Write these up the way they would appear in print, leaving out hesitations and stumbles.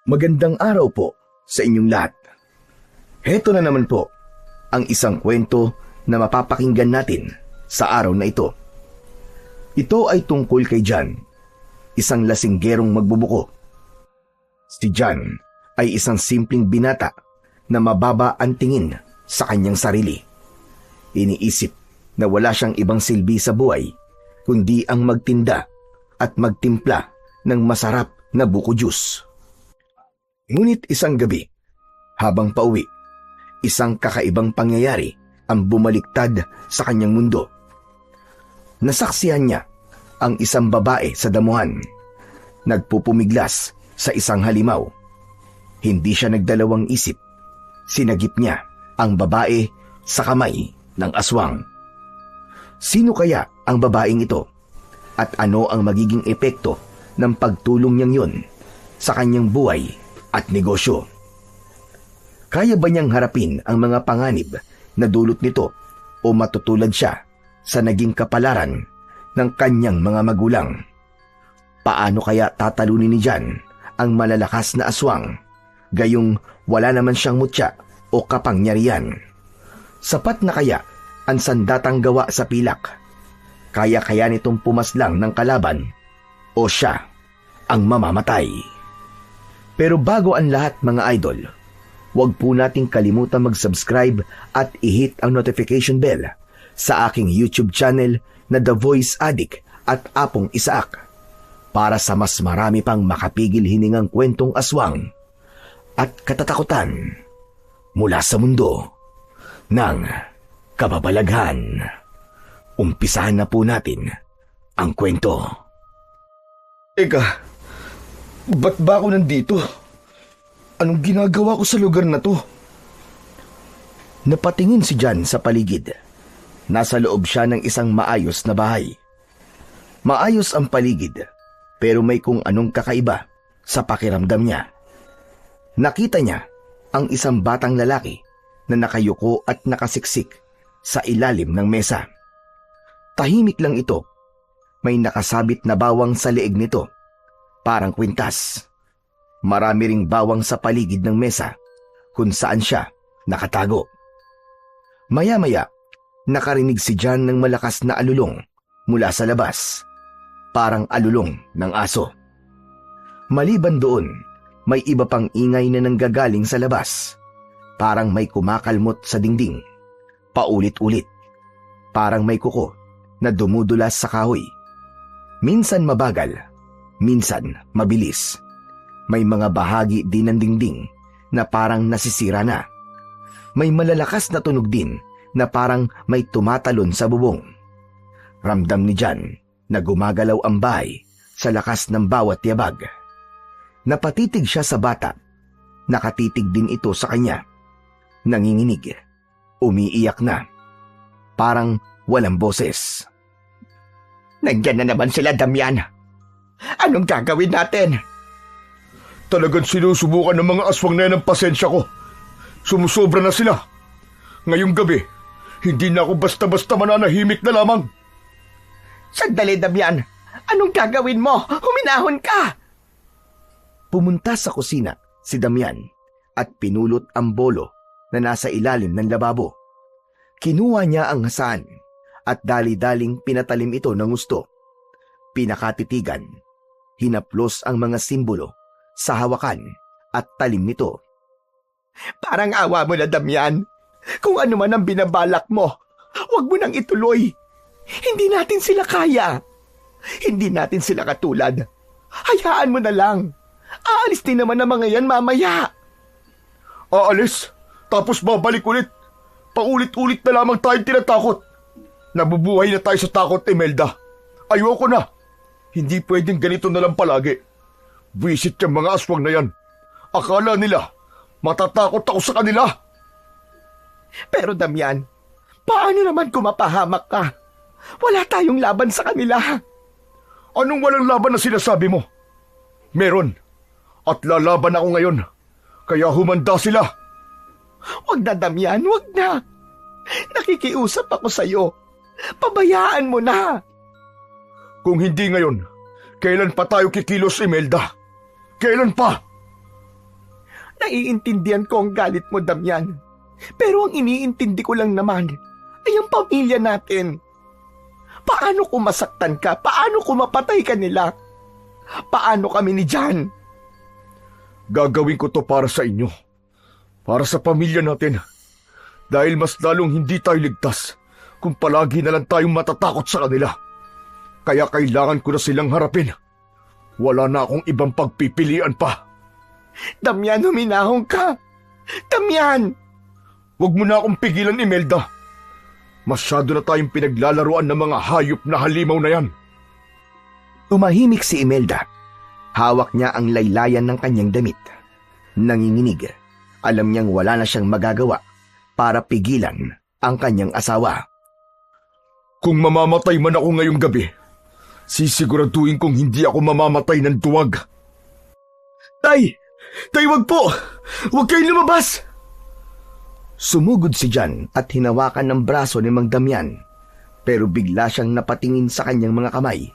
Magandang araw po sa inyong lahat. Heto na naman po ang isang kwento na mapapakinggan natin sa araw na ito. Ito ay tungkol kay John, isang lasinggerong magbubuko. Si John ay isang simpleng binata na mababa ang tingin sa kanyang sarili. Iniisip na wala siyang ibang silbi sa buhay kundi ang magtinda at magtimpla ng masarap na buko juice. Ngunit isang gabi, habang pauwi, isang kakaibang pangyayari ang bumaliktad sa kanyang mundo. Nasaksihan niya ang isang babae sa damuhan, nagpupumiglas sa isang halimaw. Hindi siya nagdalawang isip, sinagip niya ang babae sa kamay ng aswang. Sino kaya ang babaeng ito at ano ang magiging epekto ng pagtulong niyang yun sa kanyang buhay at negosyo? Kaya ba niyang harapin ang mga panganib na dulot nito o matutulad siya sa naging kapalaran ng kanyang mga magulang? Paano kaya tatalunin ni John ang malalakas na aswang, gayong wala naman siyang mutya o kapangyarihan? Sapat na kaya ang sandatang gawa sa pilak? Kaya nitong pumaslang ng kalaban o siya ang mamamatay? Pero bago ang lahat mga idol, huwag po nating kalimutan mag-subscribe at i-hit ang notification bell sa aking YouTube channel na The Voice Addict at Apong Isaak para sa mas marami pang makapigil hiningang kwentong aswang at katatakutan mula sa mundo ng kababalaghan. Umpisahan na po natin ang kwento. Eka, ba't ba ako nandito? Anong ginagawa ko sa lugar na to? Napatingin si John sa paligid. Nasa loob siya ng isang maayos na bahay. Maayos ang paligid, pero may kung anong kakaiba sa pakiramdam niya. Nakita niya ang isang batang lalaki na nakayuko at nakasiksik sa ilalim ng mesa. Tahimik lang ito. May nakasabit na bawang sa leeg nito, parang kwintas. Marami ring bawang sa paligid ng mesa kung saan siya nakatago. Maya-maya, nakarinig si John ng malakas na alulong mula sa labas, parang alulong ng aso. Maliban doon, may iba pang ingay na nanggagaling sa labas, parang may kumakalmot sa dingding, paulit-ulit, parang may kuko na dumudulas sa kahoy. Minsan mabagal, minsan mabilis. May mga bahagi din ng dingding na parang nasisira na. May malalakas na tunog din na parang may tumatalon sa bubong. Ramdam ni John na gumagalaw ang bahay sa lakas ng bawat yabag. Napatitig siya sa bata. Nakatitig din ito sa kanya. Nanginginig. Umiiyak na. Parang walang boses. Nandyan na naman sila, Damian. Anong gagawin natin? Talagang sinusubukan ng mga aswang na yan ang pasensya ko. Sumusobra na sila. Ngayong gabi, hindi na ako basta-basta mananahimik na lamang. Sandali, Damian. Anong gagawin mo? Huminahon ka! Pumunta sa kusina si Damian at pinulot ang bolo na nasa ilalim ng lababo. Kinuha niya ang hasaan at dali-daling pinatalim ito ng gusto. Pinakatitigan, hinaplos ang mga simbolo sa hawakan at talim nito. Parang awa mo na, Damian. Kung ano man ang binabalak mo, huwag mo nang ituloy. Hindi natin sila kaya. Hindi natin sila katulad. Hayaan mo na lang. Aalis din naman ang mga yan mamaya. Aalis? Tapos babalik ulit? Paulit-ulit na lamang tayong tinatakot. Nabubuhay na tayo sa takot, Imelda. Ayoko na. Hindi pwedeng ganito na lang palagi. Visit yung mga aswang na yan. Akala nila, matatakot ako sa kanila. Pero Damian, paano naman kung mapahamak ka? Wala tayong laban sa kanila. Anong walang laban na sinasabi mo? Meron. At lalaban ako ngayon. Kaya humanda sila. Wag na, Damian, wag na. Nakikiusap ako sa'yo. Pabayaan mo na. Kung hindi ngayon, kailan pa tayo kikilos, Imelda? Kailan pa? Naiintindihan ko ang galit mo, Damian. Pero ang iniintindi ko lang naman ay ang pamilya natin. Paano kung masaktan ka? Paano kung mapatay ka nila? Paano kami ni John? Gagawin ko to para sa inyo. Para sa pamilya natin. Dahil mas lalong hindi tayo ligtas kung palagi na lang tayong matatakot sa kanila. Kaya kailangan ko na silang harapin. Wala na akong ibang pagpipilian pa. Damian, huminahon ka! Damian! Huwag mo na akong pigilan, Imelda. Masyado na tayong pinaglalaruan ng mga hayop na halimaw na yan. Tumahimik si Imelda. Hawak niya ang laylayan ng kanyang damit. Nanginginig. Alam niyang wala na siyang magagawa para pigilan ang kanyang asawa. Kung mamamatay man ako ngayong gabi, sisiguraduhin kong hindi ako mamamatay ng duwag. Tay! Tay, wag po! Huwag kayong lumabas! Sumugod si John at hinawakan ng braso ni Mang Damian, pero bigla siyang napatingin sa kanyang mga kamay.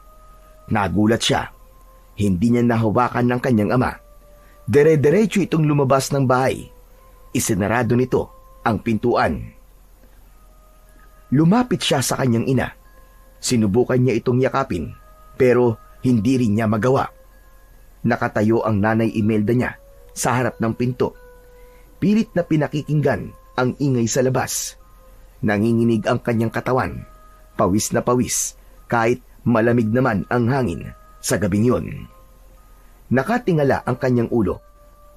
Nagulat siya. Hindi niya nahawakan ng kanyang ama. Dire-diretso itong lumabas ng bahay. Isinarado nito ang pintuan. Lumapit siya sa kanyang ina. Sinubukan niya itong yakapin, pero hindi rin niya magawa. Nakatayo ang nanay Imelda niya sa harap ng pinto. Pilit na pinakikinggan ang ingay sa labas. Nanginginig ang kanyang katawan. Pawis na pawis, kahit malamig naman ang hangin sa gabing yun. Nakatingala ang kanyang ulo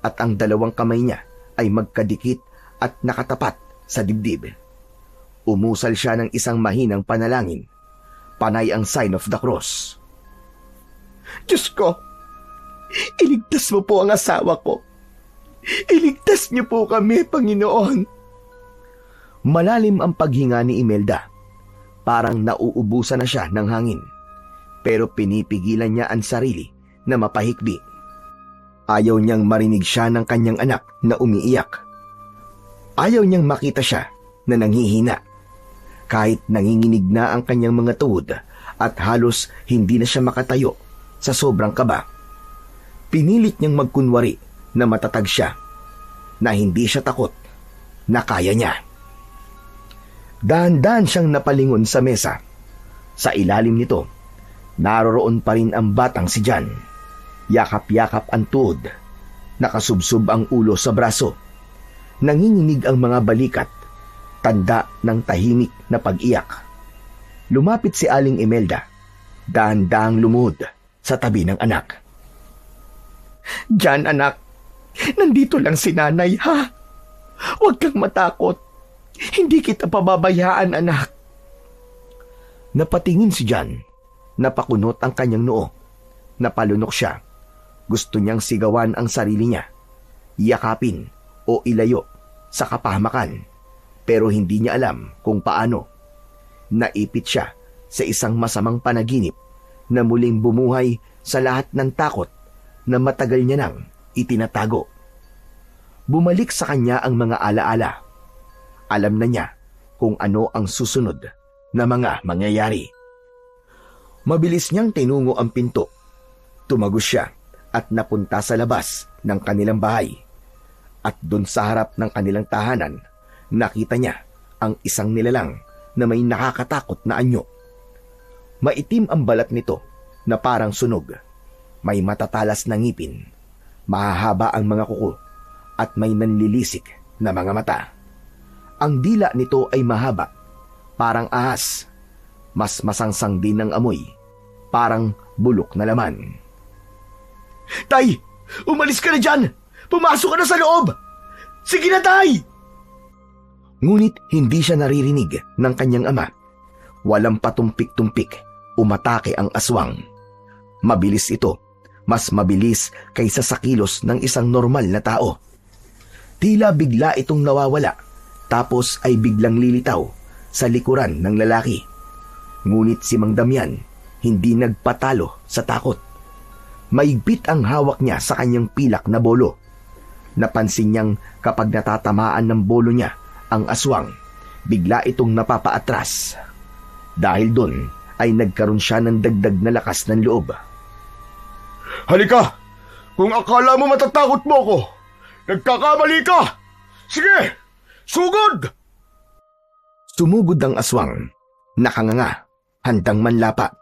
at ang dalawang kamay niya ay magkadikit at nakatapat sa dibdib. Umusal siya ng isang mahinang panalangin. Panay ang sign of the cross. Diyos ko, iligtas mo po ang asawa ko. Iligtas niyo po kami, Panginoon. Malalim ang paghinga ni Imelda. Parang nauubusan na siya ng hangin. Pero pinipigilan niya ang sarili na mapahikbi. Ayaw niyang marinig siya ng kanyang anak na umiiyak. Ayaw niyang makita siya na nanghihina. Kahit nanginginig na ang kanyang mga tuhod at halos hindi na siya makatayo sa sobrang kaba. Pinilit niyang magkunwari na matatag siya, na hindi siya takot, na kaya niya. Dahan-dahan siyang napalingon sa mesa. Sa ilalim nito, naroroon pa rin ang batang si John. Yakap-yakap ang tuhod, nakasubsob ang ulo sa braso. Nanginginig ang mga balikat, tanda ng tahimik na pag-iyak. Lumapit si Aling Imelda, dahan-dahang lumuhod sa tabi ng anak. John, anak, nandito lang si nanay, ha? Huwag kang matakot. Hindi kita pababayaan, anak. Napatingin si John. Napakunot ang kanyang noo. Napalunok siya. Gusto niyang sigawan ang sarili niya. Yakapin o ilayo sa kapahamakan. Pero hindi niya alam kung paano. Naipit siya sa isang masamang panaginip na muling bumuhay sa lahat ng takot na matagal niya nang itinatago. Bumalik sa kanya ang mga alaala. Alam na niya kung ano ang susunod na mga mangyayari. Mabilis niyang tinungo ang pinto. Tumagos siya at napunta sa labas ng kanilang bahay. At doon sa harap ng kanilang tahanan, nakita niya ang isang nilalang na may nakakatakot na anyo. Maitim ang balat nito na parang sunog. May matatalas na ngipin. Mahahaba ang mga kuko at may nanlilisik na mga mata. Ang dila nito ay mahaba, parang ahas. Mas masangsang din ng amoy, parang bulok na laman. Tay! Umalis ka na dyan! Pumasok ka na sa loob! Sige na, Tay! Ngunit hindi siya naririnig ng kanyang ama. Walang patumpik-tumpik, umatake ang aswang. Mabilis ito, mas mabilis kaysa sa kilos ng isang normal na tao. Tila bigla itong nawawala, tapos ay biglang lilitaw sa likuran ng lalaki. Ngunit si Mang Damian hindi nagpatalo sa takot. Maigpit ang hawak niya sa kanyang pilak na bolo. Napansin niyang kapag natatamaan ng bolo niya ang aswang, bigla itong napapaatras. Dahil doon ay nagkaroon siya ng dagdag na lakas ng loob. Halika! Kung akala mo matatakot mo ako, Nagkakamali ka! Sige! Sugod! Sumugod ang aswang. Nakanganga, handang manlapa.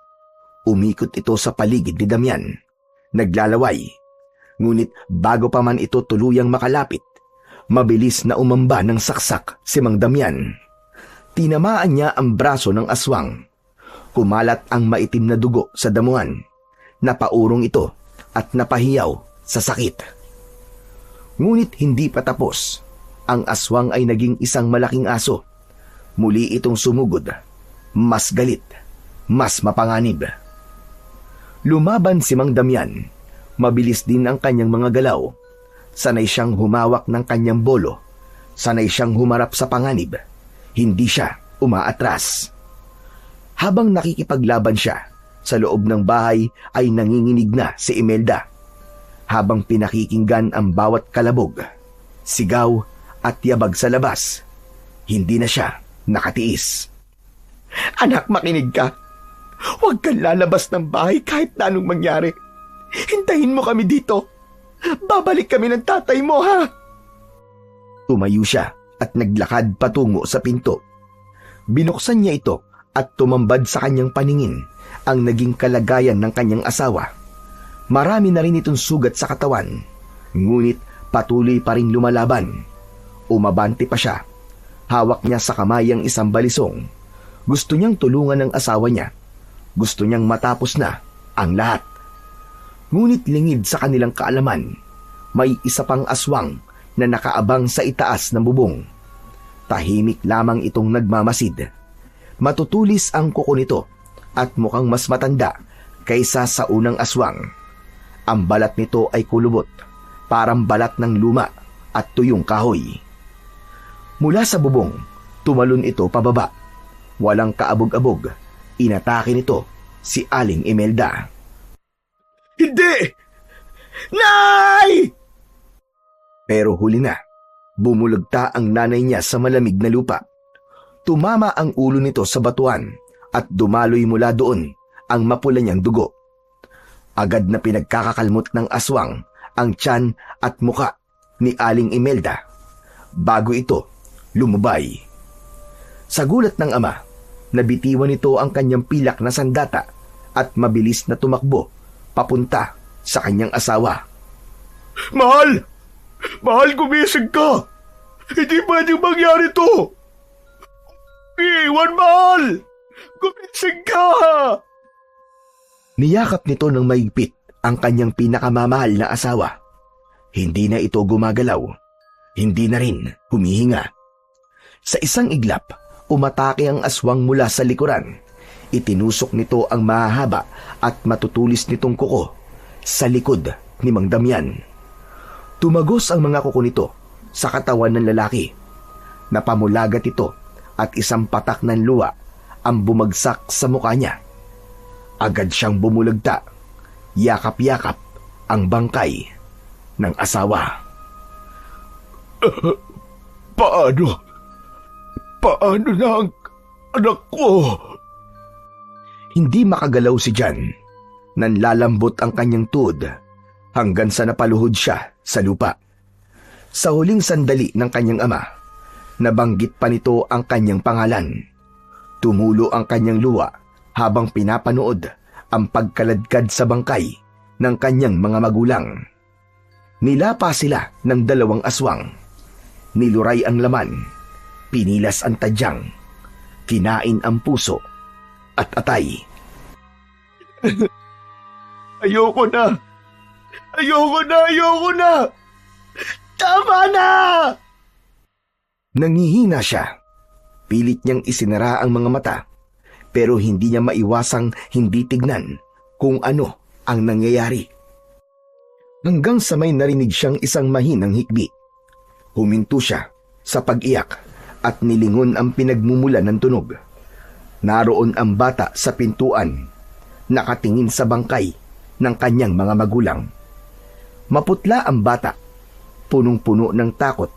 Umikot ito sa paligid ni Damian. Naglalaway. Ngunit bago pa man ito tuluyang makalapit, mabilis na umamba ng saksak si Mang Damian. Tinamaan niya ang braso ng aswang. Kumalat ang maitim na dugo sa damuhan. Napaurong ito at napahiyaw sa sakit. Ngunit hindi pa tapos. Ang aswang ay naging isang malaking aso. Muli itong sumugod. Mas galit, mas mapanganib. Lumaban si Mang Damian. Mabilis din ang kanyang mga galaw. Sanay siyang humawak ng kanyang bolo. Sanay siyang humarap sa panganib. Hindi siya umaatras. Habang nakikipaglaban siya, sa loob ng bahay ay nanginginig na si Imelda. Habang pinakikinggan ang bawat kalabog, sigaw at yabag sa labas, hindi na siya nakatiis. Anak, makinig ka. Huwag kang lalabas ng bahay kahit na anong mangyari. Hintayin mo kami dito. Babalik kami ng tatay mo, ha? Tumayo siya at naglakad patungo sa pinto. Binuksan niya ito at tumambad sa kanyang paningin ang naging kalagayan ng kanyang asawa. Marami na rin itong sugat sa katawan, ngunit patuloy pa ring lumalaban. Umabante pa siya. Hawak niya sa kamay ang isang balisong. Gusto niyang tulungan ng asawa niya. Gusto niyang matapos na ang lahat. Ngunit lingid sa kanilang kaalaman, may isa pang aswang na nakaabang sa itaas ng bubong. Tahimik lamang itong nagmamasid. Matutulis ang kuko nito at mukhang mas matanda kaysa sa unang aswang. Ang balat nito ay kulubot, parang balat ng luma at tuyong kahoy. Mula sa bubong, tumalon ito pababa. Walang kaabog-abog, inatake nito si Aling Imelda. Hindi! Nay! Pero huli na, bumulagta ang nanay niya sa malamig na lupa. Tumama ang ulo nito sa batuan at dumaloy mula doon ang mapula niyang dugo. Agad na pinagkakakalmot ng aswang ang tiyan at muka ni Aling Imelda bago ito lumubay. Sa gulat ng ama, nabitiwan nito ang kanyang pilak na sandata at mabilis na tumakbo papunta sa kanyang asawa. Mahal! Mahal, gumising ka! Hindi pwedeng mangyari to! Iwan, mahal! Gumising ka! Niyakap nito ng maigpit ang kanyang pinakamamahal na asawa. Hindi na ito gumagalaw. Hindi na rin humihinga. Sa isang iglap, umatake ang aswang mula sa likuran. Itinusok nito ang mahahaba at matutulis nitong kuko sa likod ni Mang Damian. Tumagos ang mga kuko nito sa katawan ng lalaki. Napamulagat ito at isang patak ng luwa ang bumagsak sa mukha niya. Agad siyang bumulagta. Yakap-yakap ang bangkay ng asawa. Paano? Paano na ang anak ko? Hindi makagalaw si Jan. Nanlalambot ang kanyang tuhod hanggang sa napaluhod siya sa lupa. Sa huling sandali ng kanyang ama, nabanggit pa nito ang kanyang pangalan. Tumulo ang kanyang luha habang pinapanood ang pagkaladkad sa bangkay ng kanyang mga magulang. Nilapa sila ng dalawang aswang. Niluray ang laman, pinilas ang tadyang, kinain ang puso at atay. Ayoko na! Ayoko na! Ayoko na! Tama na! Nangihina siya. Pilit niyang isinara ang mga mata, pero hindi niya maiwasang hindi tignan kung ano ang nangyayari. Hanggang sa may narinig siyang isang mahinang hikbi. Huminto siya sa pag-iyak at nilingon ang pinagmumulan ng tunog. Naroon ang bata sa pintuan, nakatingin sa bangkay ng kanyang mga magulang. Maputla ang bata, punong-puno ng takot,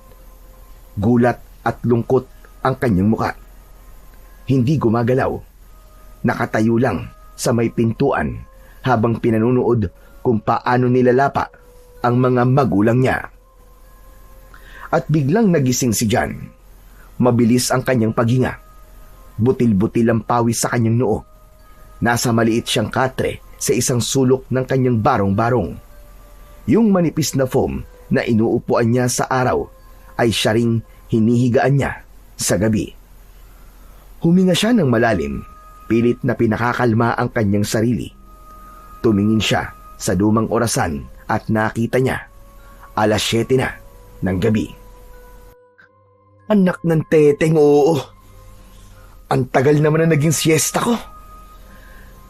gulat at lungkot ang kanyang muka. Hindi gumagalaw. Nakatayo lang sa may pintuan habang pinanunood kung paano nilalapa ang mga magulang niya. at biglang nagising si John. Mabilis ang kanyang paghinga. Butil-butil ang pawis sa kanyang noo. Nasa maliit siyang katre sa isang sulok ng kanyang barong-barong. Yung manipis na foam na inuupuan niya sa araw ay siya ring hinihigaan niya sa gabi. Huminga siya ng malalim, pilit na pinakakalma ang kanyang sarili. Tumingin siya sa lumang orasan at nakita niya, 7:00 na ng gabi. Anak ng teteng, oo. Ang tagal naman na naging siesta ko.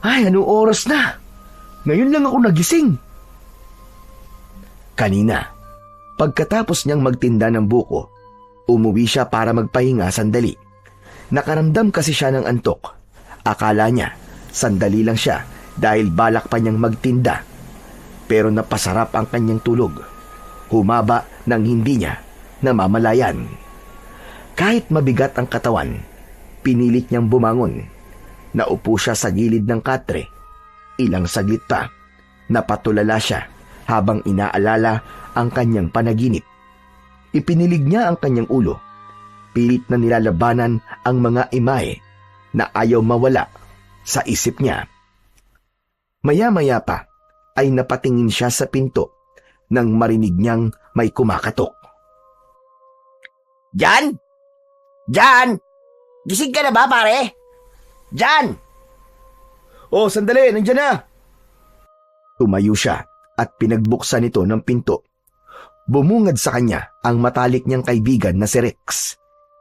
Ay, anong oras na? Ngayon lang ako nagising. Kanina, pagkatapos niyang magtinda ng buko, umuwi siya para magpahinga sandali. Nakaramdam kasi siya ng antok. Akala niya, sandali lang siya dahil balak pa niyang magtinda. Pero napasarap ang kanyang tulog. Humaba ng hindi niya namamalayan. Kahit mabigat ang katawan, pinilit niyang bumangon. Naupo siya sa gilid ng katre. Ilang saglit pa, napatulala siya habang inaalala ang kanyang panaginip. Ipinilig niya ang kanyang ulo. Pilit na nilalabanan ang mga imahe na ayaw mawala sa isip niya. Maya-maya pa ay napatingin siya sa pinto nang marinig niyang may kumakatok. Jan? Jan! Gising ka na ba, pare? Jan! Oh, sandali, nandiyan na! Tumayo siya at pinagbuksan ito ng pinto. Bumungad sa kanya ang matalik niyang kaibigan na si Rex.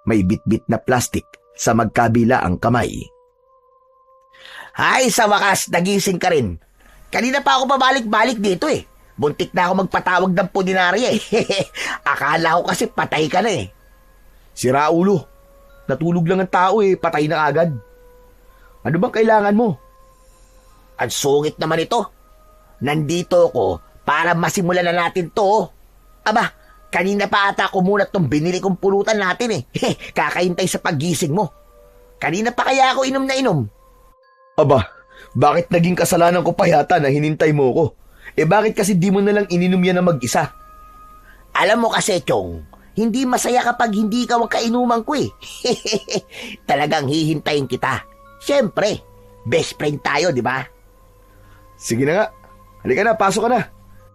May bitbit na plastik sa magkabila ang kamay. Ay, sa wakas, nagising ka rin. Kanina pa ako pabalik-balik dito eh. Buntik na ako magpatawag ng puninarya eh. Akala ko kasi patay ka na eh. Sira ulo. Natulog lang ang tao eh, patay na agad. Ano bang kailangan mo? Ang sungit naman ito. Nandito ako para masimulan na natin to. Aba, kanina pa ata kumunat tong binili kong pulutan natin eh. Kakahintay sa paggising mo. Kanina pa kaya ako inom na inom. Aba, bakit naging kasalanan ko pa yata na hinintay mo ko? Bakit kasi di mo nalang ininom yan na mag-isa? Alam mo kasi, Chong, hindi masaya kapag hindi ka ang kainuman ko eh. Talagang hihintayin kita. Siyempre, best friend tayo, di ba? Sige na nga. Halika na, pasok ka na.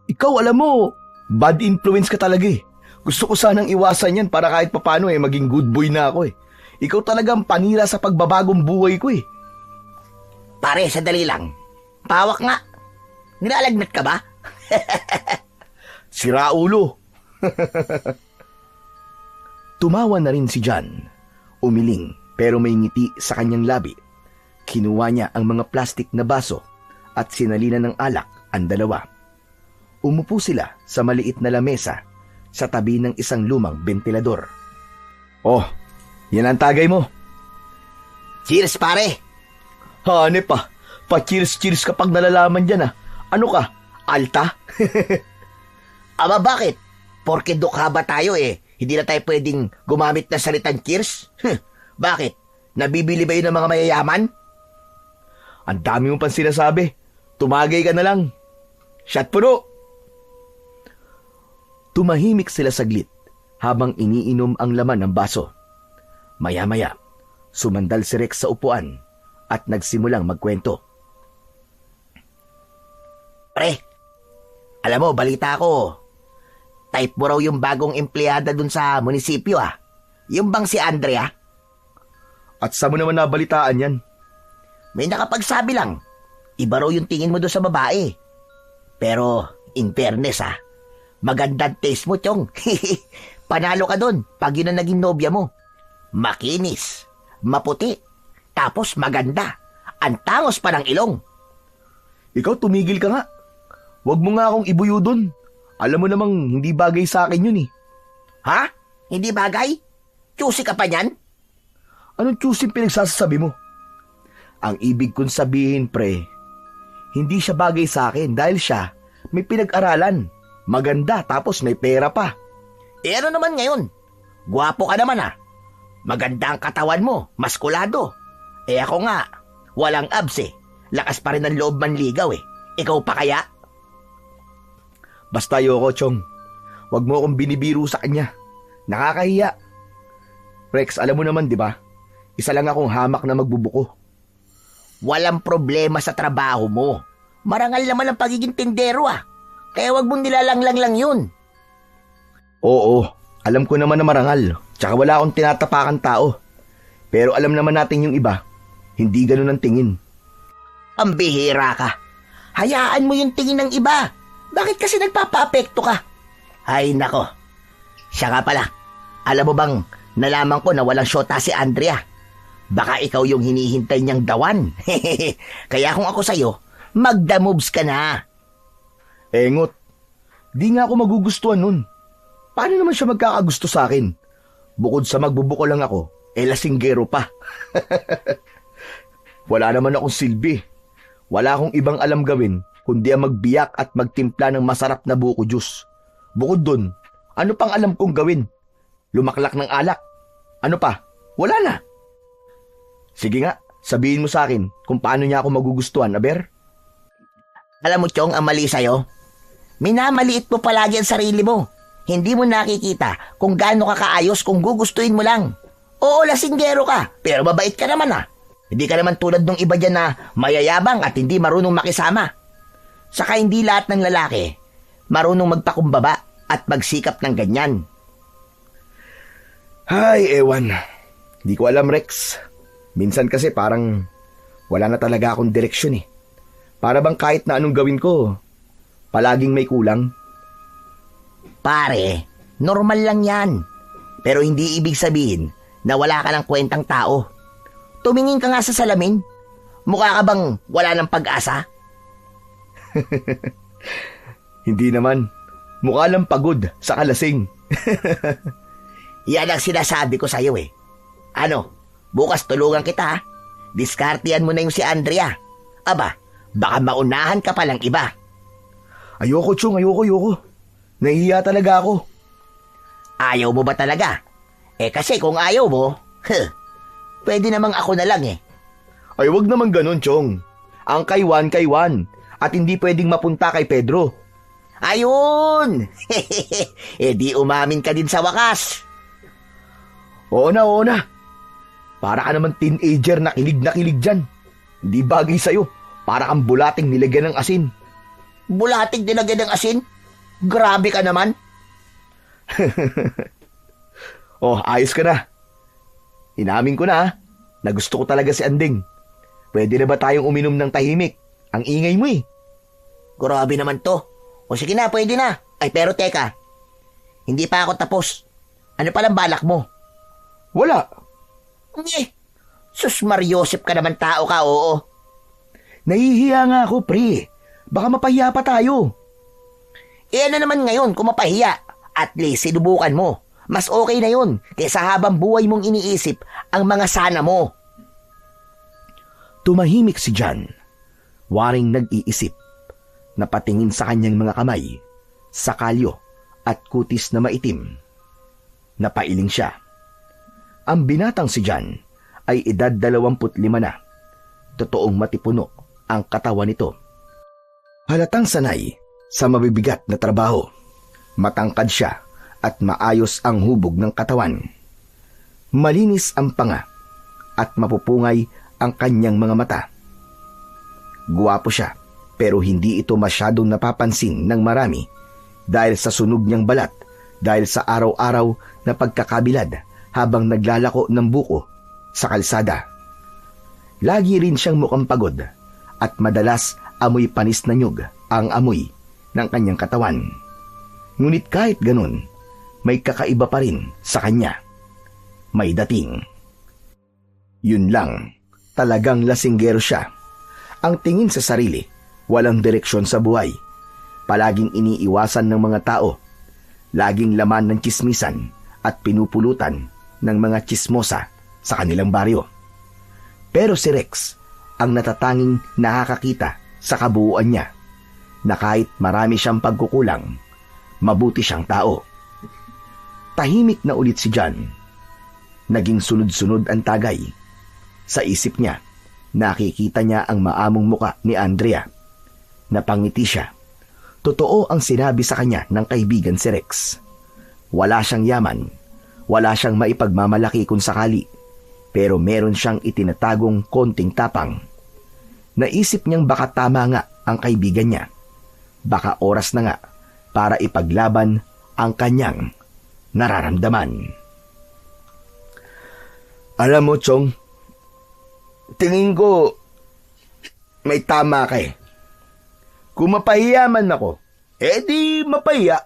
Ikaw, alam mo, bad influence ka talaga eh. Gusto ko sanang iwasan yan para kahit papano maging good boy na ako eh. Ikaw talagang panira sa pagbabagong buhay ko eh. Pare, sadali lang. Pawak nga. Nilalagnat ka ba? Sira ulo. Tumawa na rin si John. Umiling pero may ngiti sa kanyang labi. Kinuha niya ang mga plastik na baso at sinalina ng alak ang dalawa. Umupo sila sa maliit na lamesa sa tabi ng isang lumang bentilador. Oh, yan ang tagay mo. Cheers, pare. Hanep pa. Pa-cheers-cheers kapag nalalaman dyan ah. Ano ka? Alta? Aba, bakit? Porke dukha ba tayo eh? Hindi na tayo pwedeng gumamit ng salitang cheers? Bakit? Nabibili ba yun ng mga mayayaman? Ang dami mo pang sinasabi. Tumagay ka na lang. Shot puno! Tumahimik sila saglit habang iniinom ang laman ng baso. Maya-maya, sumandal si Rex sa upuan at nagsimulang magkwento. Pre, alam mo, balita ko. Type mo raw yung bagong empleyada dun sa munisipyo ah. Yung bang si Andrea? At saan mo naman nabalitaan yan? May nakapagsabi lang. Iba raw yung tingin mo doon sa babae. Pero, in fairness ah, magandang taste mo, Chong. Panalo ka doon pag yun ang naging nobya mo. Makinis, maputi, tapos maganda. Ang tangos pa ng ilong. Ikaw tumigil ka nga. Huwag mo nga akong ibuyo doon. Alam mo namang hindi bagay sa akin yun eh. Ha? Hindi bagay? Choosy ka pa niyan? Anong choosy pinagsasabi mo? Ang ibig kong sabihin, pre, hindi siya bagay sa akin dahil siya may pinag-aralan. Maganda tapos may pera pa. Eh ano naman ngayon? Gwapo ka naman ah. Maganda ang katawan mo, maskulado. Eh ako nga, walang abs eh. Lakas pa rin ang loob manligaw eh. Ikaw pa kaya? Basta ayoko, Chong. Huwag mo akong binibiro sa kanya. Nakakahiya. Rex, alam mo naman, di ba? Isa lang akong hamak na magbubuko. Walang problema sa trabaho mo. Marangal naman ang pagiging tindero Kaya wag mong nilalanglang lang yun. Oo, alam ko naman na marangal. Tsaka wala akong tinatapakan tao. Pero alam naman natin yung iba, hindi ganun ang tingin. Ang bihira ka. Hayaan mo yung tingin ng iba. Bakit kasi nagpapaapekto ka? Ay nako. Siya nga pala. Alam mo bang nalaman ko na walang syota si Andrea? Baka ikaw yung hinihintay niyang dawan. Kaya kung ako sa'yo, magda-moves ka na. Engot, di nga ako magugustuhan nun. Paano naman siya magkakagusto sa akin? Bukod sa magbubuko lang ako, lasinggero pa. Wala naman akong silbi. Wala akong ibang alam gawin kundi ang magbiyak at magtimpla ng masarap na buko juice. Bukod dun, ano pang alam kong gawin? Lumaklak ng alak. Ano pa? Wala na. Sige nga, sabihin mo sa akin kung paano niya ako magugustuhan, Aber. Alam mo, Chong, ang mali sa'yo? Minamaliit mo palagi ang sarili mo. Hindi mo nakikita kung gaano ka kaayos kung gugustuhin mo lang. Oo, lasinggero ka, pero mabait ka naman Hindi ka naman tulad ng iba dyan na mayayabang at hindi marunong makisama. Saka hindi lahat ng lalaki marunong magpakumbaba at magsikap ng ganyan. Ay, ewan. Di ko alam, Rex. Minsan kasi parang wala na talaga akong direksyon Para bang kahit na anong gawin ko, palaging may kulang. Pare, normal lang yan. Pero hindi ibig sabihin na wala ka ng kwentang tao. Tumingin ka nga sa salamin. Mukha ka bang wala ng pag-asa? Hindi naman. Mukha lang pagod sa kalasing. Yan ang sinasabi ko sa'yo Ano, bukas tulungan kita Diskartihan mo na yung si Andrea. Aba, baka maunahan ka palang iba. Ayoko, Chong, ayoko. Nahihiya talaga ako. Ayaw mo ba talaga? Kasi kung ayaw mo, pwede namang ako na lang Ay, wag naman ganun, Chong. Ang kaywan, at hindi pwedeng mapunta kay Pedro. Ayun! Di umamin ka din sa wakas. Oo na. Para ka naman teenager na kilig dyan. Hindi bagay sa'yo. Para kang bulating nilagyan ng asin. Bulating nilagyan ng asin? Grabe ka naman. Ayos ka na. Inamin ko na na gusto ko talaga si Anding. Pwede na ba tayong uminom ng tahimik? Ang ingay mo Grabe naman to. Sige na, pwede na. Ay, pero teka. Hindi pa ako tapos. Ano palang balak mo? Wala. Sus Mariosep ka naman tao ka, oo. Nahihiya nga ako, pre. Baka mapahiya pa tayo. Ano naman ngayon kung mapahiya? At least sinubukan mo. Mas okay na yun kaysa habang buhay mong iniisip ang mga sana mo. Tumahimik si John. Waring nag-iisip. Napatingin sa kanyang mga kamay, sa kalyo at kutis na maitim. Napailing siya. Ang binatang si John ay edad 25 na. Totoong matipuno ang katawan nito. Halatang sanay sa mabibigat na trabaho. Matangkad siya at maayos ang hubog ng katawan. Malinis ang panga at mapupungay ang kanyang mga mata. Guwapo siya pero hindi ito masyadong napapansin ng marami dahil sa sunog niyang balat, dahil sa araw-araw na pagkakabilad habang naglalako ng buko sa kalsada. Lagi rin siyang mukhang pagod at madalas amoy panis na nyug ang amoy ng kanyang katawan. Ngunit kahit ganun, may kakaiba pa rin sa kanya. May dating. Yun lang, talagang lasinggero siya. Ang tingin sa sarili, walang direksyon sa buhay. Palaging iniiwasan ng mga tao. Laging laman ng tsismisan at pinupulutan ng mga tsismosa sa kanilang baryo. Pero si Rex ang natatanging nakakakita sa kabuuan niya na kahit marami siyang pagkukulang, mabuti siyang tao. Tahimik na ulit si John. Naging sunod-sunod ang tagay. Sa isip niya, nakikita niya ang maamong muka ni Andrea. Napangiti siya. Totoo ang sinabi sa kanya ng kaibigan si Rex. Wala siyang yaman Wala siyang maipagmamalaki kung sakali, pero meron siyang itinatagong konting tapang. Naisip niyang baka tama nga ang kaibigan niya. Baka oras na nga para ipaglaban ang kanyang nararamdaman. Alam mo, Chong, tingin ko may tama ka eh. Kung mapahiya man ako, di mapahiya.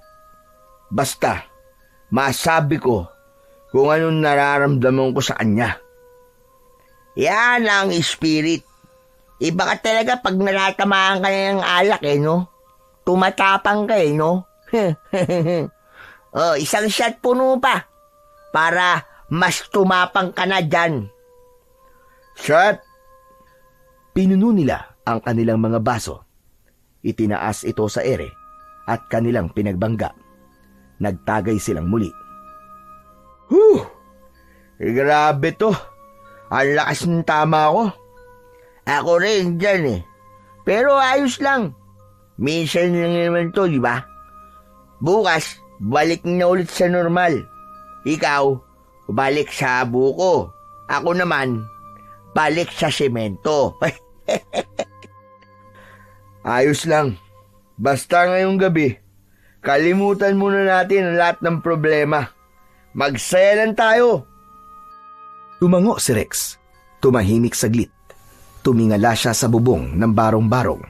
Basta, masabi ko kung anong nararamdaman ko sa kanya. Yan ang spirit. Iba ka talaga pag naratamaan ka ng alak no? Tumatapang ka no? Isang shot puno pa para mas tumapang ka na dyan. Shot? Pinuno nila ang kanilang mga baso. Itinaas ito sa ere at kanilang pinagbangga. Nagtagay silang muli. Grabe to. Ang lakas ng tama ko. Ako rin dyan Pero ayos lang. Minsan lang naman to, di ba? Bukas, balik na ulit sa normal. Ikaw, balik sa buko. Ako naman, balik sa semento. Ayos lang. Basta ngayong gabi, kalimutan muna natin ang lahat ng problema. Magsaya lang tayo. Tumango si Rex. Tumahimik saglit. Tumingala siya sa bubong ng barong-barong.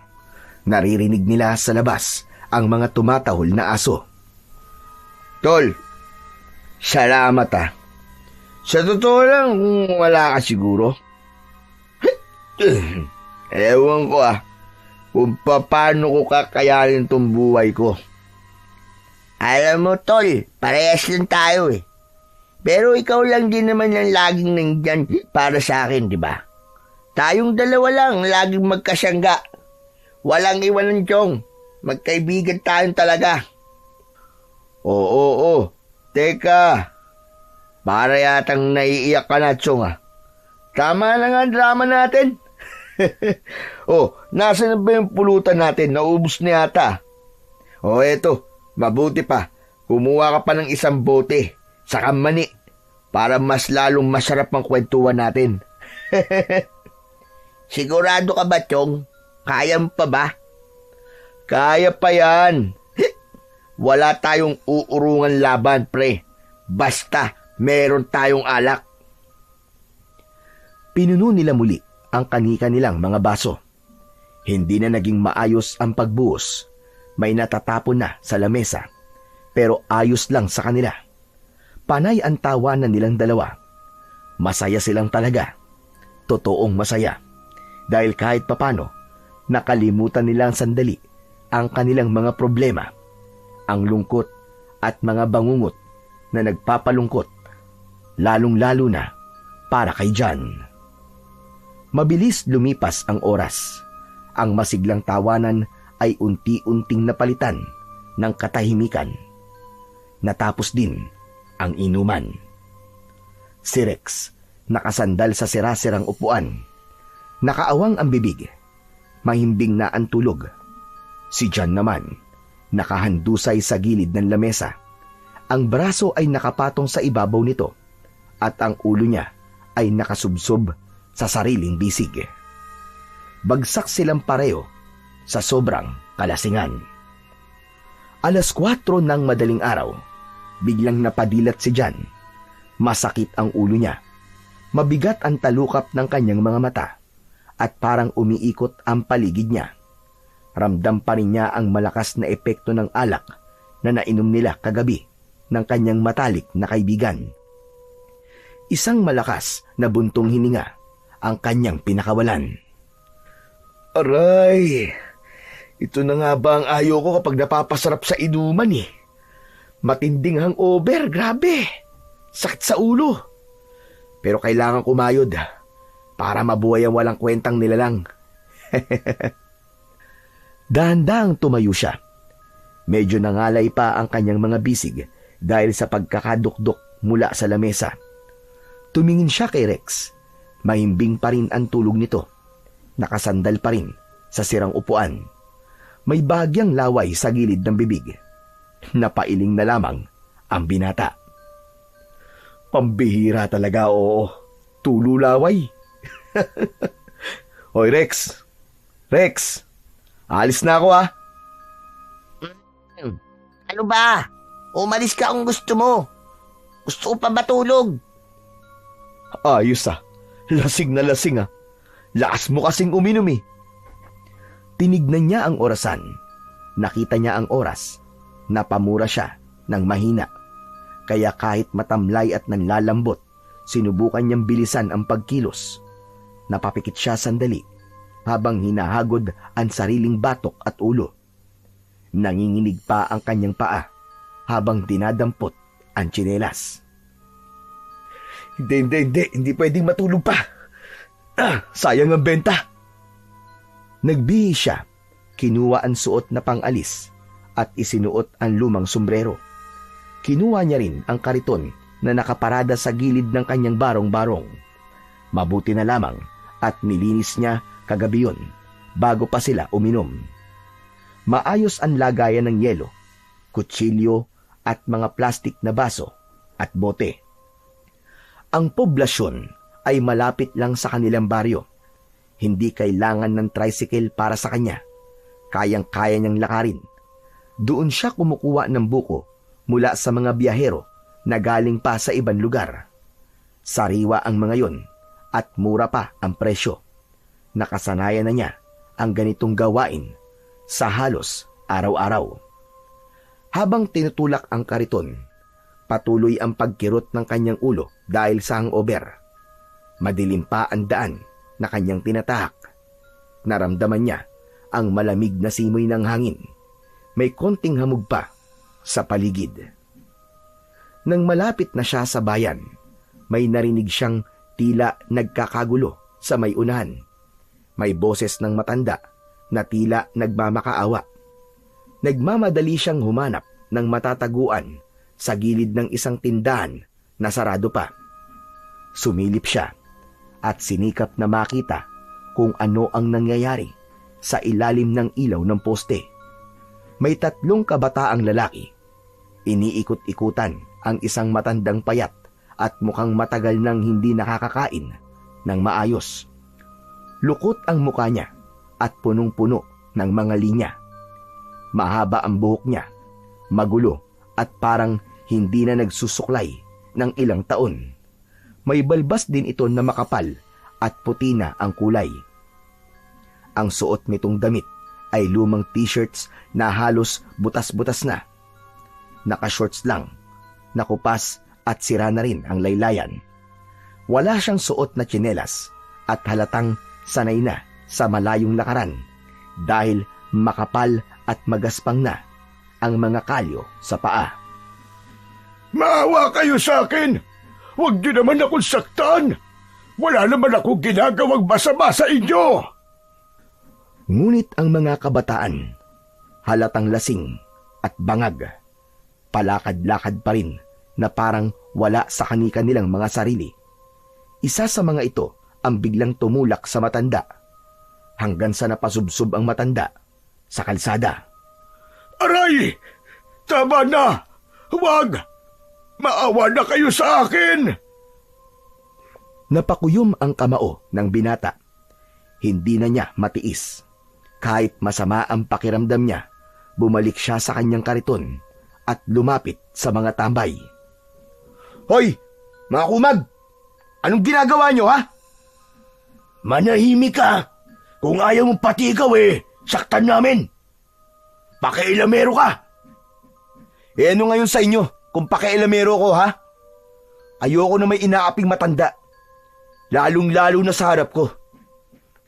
Naririnig nila sa labas ang mga tumatahol na aso. Tol, salamat Sa totoo lang kung wala ka siguro. Ewan ko kung paano ko kakayanin tong buhay ko. Alam mo, Tol, parehas lang tayo Pero ikaw lang din naman ang laging nandyan para sa akin, di ba? Tayong dalawa lang, laging magkasangga. Walang iwanan, Chong. Magkaibigan tayong talaga. Oo. Teka. Para yatang naiiyak ka na, Chong Tama na nga ang drama natin. Nasaan na ba yung pulutan natin? Naubos na yata. Eto. Mabuti pa. Kumuha ka pa ng isang bote. Saka mani. Para mas lalong masarap ang kwentuhan natin. Sigurado ka ba, Chong? Kaya pa ba? Kaya pa yan. Wala tayong uurungan laban, pre. Basta meron tayong alak. Pinuno nila muli ang kanika nilang mga baso. Hindi na naging maayos ang pagbuhos. May natatapon na sa lamesa. Pero ayos lang sa kanila. Panay ang tawanan nilang dalawa. Masaya silang talaga. Totoong masaya. Dahil kahit papano, nakalimutan nilang sandali ang kanilang mga problema, ang lungkot at mga bangungot na nagpapalungkot, lalong-lalo na para kay John. Mabilis lumipas ang oras. Ang masiglang tawanan ay unti-unting napalitan ng katahimikan. Natapos din ang inuman. Si Rex, nakasandal sa sirasirang upuan. Nakaawang ang bibig. Mahimbing na ang tulog. Si John naman, nakahandusay sa gilid ng lamesa. Ang braso ay nakapatong sa ibabaw nito at ang ulo niya ay nakasubsob sa sariling bisig. Bagsak silang pareho sa sobrang kalasingan. 4:00 ng madaling araw, biglang napadilat si John. Masakit ang ulo niya. Mabigat ang talukap ng kanyang mga mata at parang umiikot ang paligid niya. Ramdam pa rin niya ang malakas na epekto ng alak na nainom nila kagabi ng kanyang matalik na kaibigan. Isang malakas na buntong hininga ang kanyang pinakawalan. Aray! Ito na nga ba ang ayaw ko kapag napapasarap sa inuman Matinding hangover, grabe! Sakit sa ulo. Pero kailangan kumayod para mabuhay ang walang kwentang nilalang. Dahan-dahang tumayo siya. Medyo nangalay pa ang kanyang mga bisig dahil sa pagkakadukdok mula sa lamesa. Tumingin siya kay Rex. Mahimbing pa rin ang tulog nito. Nakasandal pa rin sa sirang upuan. May bagyang laway sa gilid ng bibig. Napailing na lamang ang binata. Pambihira talaga, oo. Tululaway. Hoy, Rex. Rex, alis na ako ah. Ano ba? Umalis ka kung gusto mo. Gusto ko pa matulog. Ayos ah. Lasing na lasing ah. Lakas mo kasing uminom eh. Tinignan niya ang orasan. Nakita niya ang oras. Napamura siya ng mahina. Kaya kahit matamlay at nanlalambot, sinubukan niyang bilisan ang pagkilos. Napapikit siya sandali habang hinahagod ang sariling batok at ulo. Nanginginig pa ang kanyang paa habang dinadampot ang tsinelas. Hindi pwedeng matulog pa. Sayang ang benta. Nagbihis siya, kinuha ang suot na pangalis at isinuot ang lumang sombrero. Kinuha niya rin ang kariton na nakaparada sa gilid ng kanyang barong-barong. Mabuti na lamang at nilinis niya kagabi yun bago pa sila uminom. Maayos ang lagayan ng yelo, kutsilyo at mga plastik na baso at bote. Ang poblasyon ay malapit lang sa kanilang baryo. Hindi kailangan ng tricycle para sa kanya. Kayang-kaya niyang lakarin. Doon siya kumukuha ng buko mula sa mga biyahero na galing pa sa ibang lugar. Sariwa ang mga yon at mura pa ang presyo. Nakasanayan na niya ang ganitong gawain sa halos araw-araw. Habang tinutulak ang kariton, patuloy ang pagkirot ng kanyang ulo dahil sa hangover. Madilim pa ang daan na kanyang tinatahak. Naramdaman niya ang malamig na simoy ng hangin. May konting hamog pa sa paligid. Nang malapit na siya sa bayan, may narinig siyang tila nagkakagulo sa may unahan. May boses ng matanda na tila nagmamakaawa. Nagmamadali siyang humanap ng matataguan sa gilid ng isang tindahan na sarado pa. Sumilip siya at sinikap na makita kung ano ang nangyayari sa ilalim ng ilaw ng poste. May 3 kabataang lalaki. Iniikot-ikutan ang isang matandang payat at mukhang matagal nang hindi nakakakain ng maayos. Lukot ang mukha niya at punong-puno ng mga linya. Mahaba ang buhok niya, magulo at parang hindi na nagsusuklay ng ilang taon. May balbas din ito na makapal at puti na ang kulay. Ang suot nitong damit ay lumang t-shirts na halos butas-butas na. Naka-shorts lang, nakupas at sira na rin ang laylayan. Wala siyang suot na tsinelas at halatang sanay na sa malayong lakaran dahil makapal at magaspang na ang mga kalyo sa paa. Maawa kayo sa akin! Huwag niyo naman akong saktan! Wala naman akong ginagawang masama sa inyo! Ngunit ang mga kabataan, halatang lasing at bangag, palakad-lakad pa rin na parang wala sa kani-kanilang mga sarili. Isa sa mga ito ang biglang tumulak sa matanda, hanggang sa napasubsob ang matanda sa kalsada. Aray! Tama na! Huwag! Maawa na kayo sa akin! Napakuyom ang kamao ng binata. Hindi na niya matiis. Kahit masama ang pakiramdam niya, bumalik siya sa kanyang kariton at lumapit sa mga tambay. Hoy! Mga kumag! Anong ginagawa niyo, ha? Manahimik ka! Kung ayaw mong pati ikaw saktan namin! Pakialamero ka! Ano ngayon sa inyo kung pakialamero ko, ha? Ayoko na may inaaping matanda. Lalong-lalo na sa harap ko.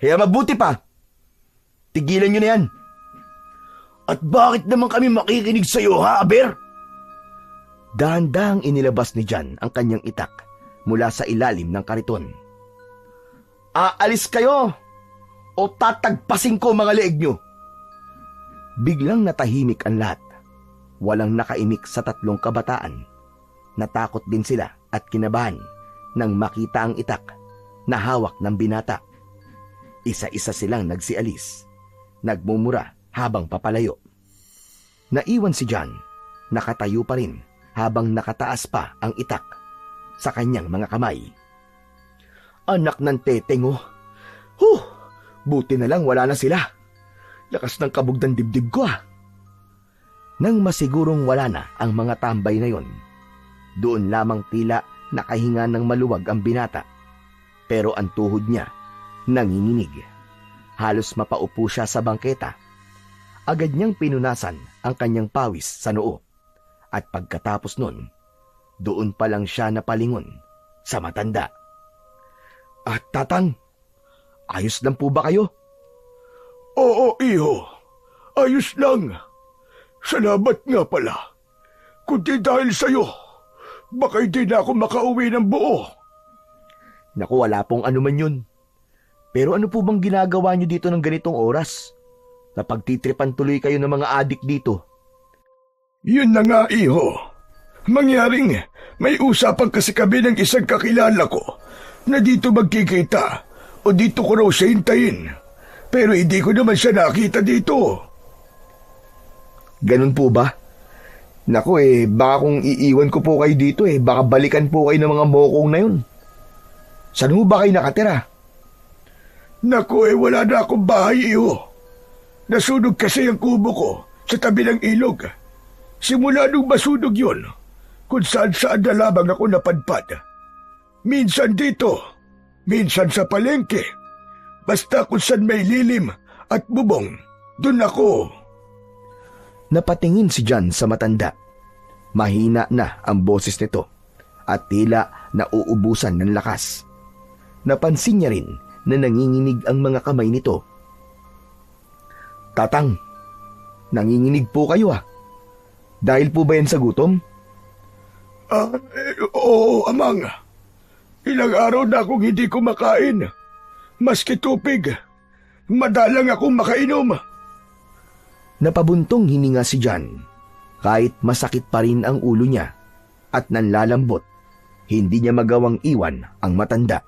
Kaya mabuti pa. Tigilan nyo na yan. At bakit naman kami makikinig sa iyo, ha, Aber? Dahan-dahang inilabas ni John ang kanyang itak mula sa ilalim ng kariton. Aalis kayo o tatagpasin ko mga leeg nyo. Biglang natahimik ang lahat. Walang nakaimik sa 3 kabataan. Natakot din sila at kinabahan nang makita ang itak na hawak ng binata. Isa-isa silang nagsialis. Nagmumura habang papalayo. Naiwan si John, nakatayo pa rin habang nakataas pa ang itak. sa kanyang mga kamay. Anak ng teteng oh. Huh! Buti na lang wala na sila. Lakas ng kabog ng dibdib ko ah. Nang masigurong wala na ang mga tambay na yon, doon lamang tila nakahinga ng maluwag ang binata. Pero ang tuhod niya nanginginig. Halos mapaupo siya sa bangketa. Agad niyang pinunasan ang kanyang pawis sa noo. At pagkatapos nun, doon pa lang siya napalingon sa matanda. At tatang, ayos lang po ba kayo? Oo, iho. Ayos lang. Salamat nga pala. Kundi dahil sa'yo, baka hindi na ako makauwi ng buo. Naku, wala pong anuman yun. Pero ano po bang ginagawa niyo dito ng ganitong oras? Napagtitripan tuloy kayo ng mga adik dito. Yun na nga, iho. Mangyaring may usapan kasi kami ng isang kakilala ko na dito magkikita o dito ko raw siya hintayin. Pero hindi ko naman siya nakita dito. Ganun po ba? Naku baka kung iiwan ko po kayo dito baka balikan po kayo ng mga mokong na yun. Saan ho ba kayo nakatira? Naku wala na akong bahay, iho. Nasunog kasi ang kubo ko sa tabi ng ilog. Simula nung masunog yun, kung saan-saan na lamang ako napadpad. Minsan dito, minsan sa palengke. Basta kung saan may lilim at bubong, dun ako. Napatingin si John sa matanda. Mahina na ang boses nito at tila nauubusan ng lakas. Napansin niya rin na nanginginig ang mga kamay nito. Tatang, nanginginig po kayo ah. Dahil po ba yan sa gutom? Oo, amang. Ilang araw na akong hindi kumakain. Maski tupig. Madalang akong makainom. Napabuntong hininga si John. Kahit masakit pa rin ang ulo niya at nanlalambot, hindi niya magawang iwan ang matanda.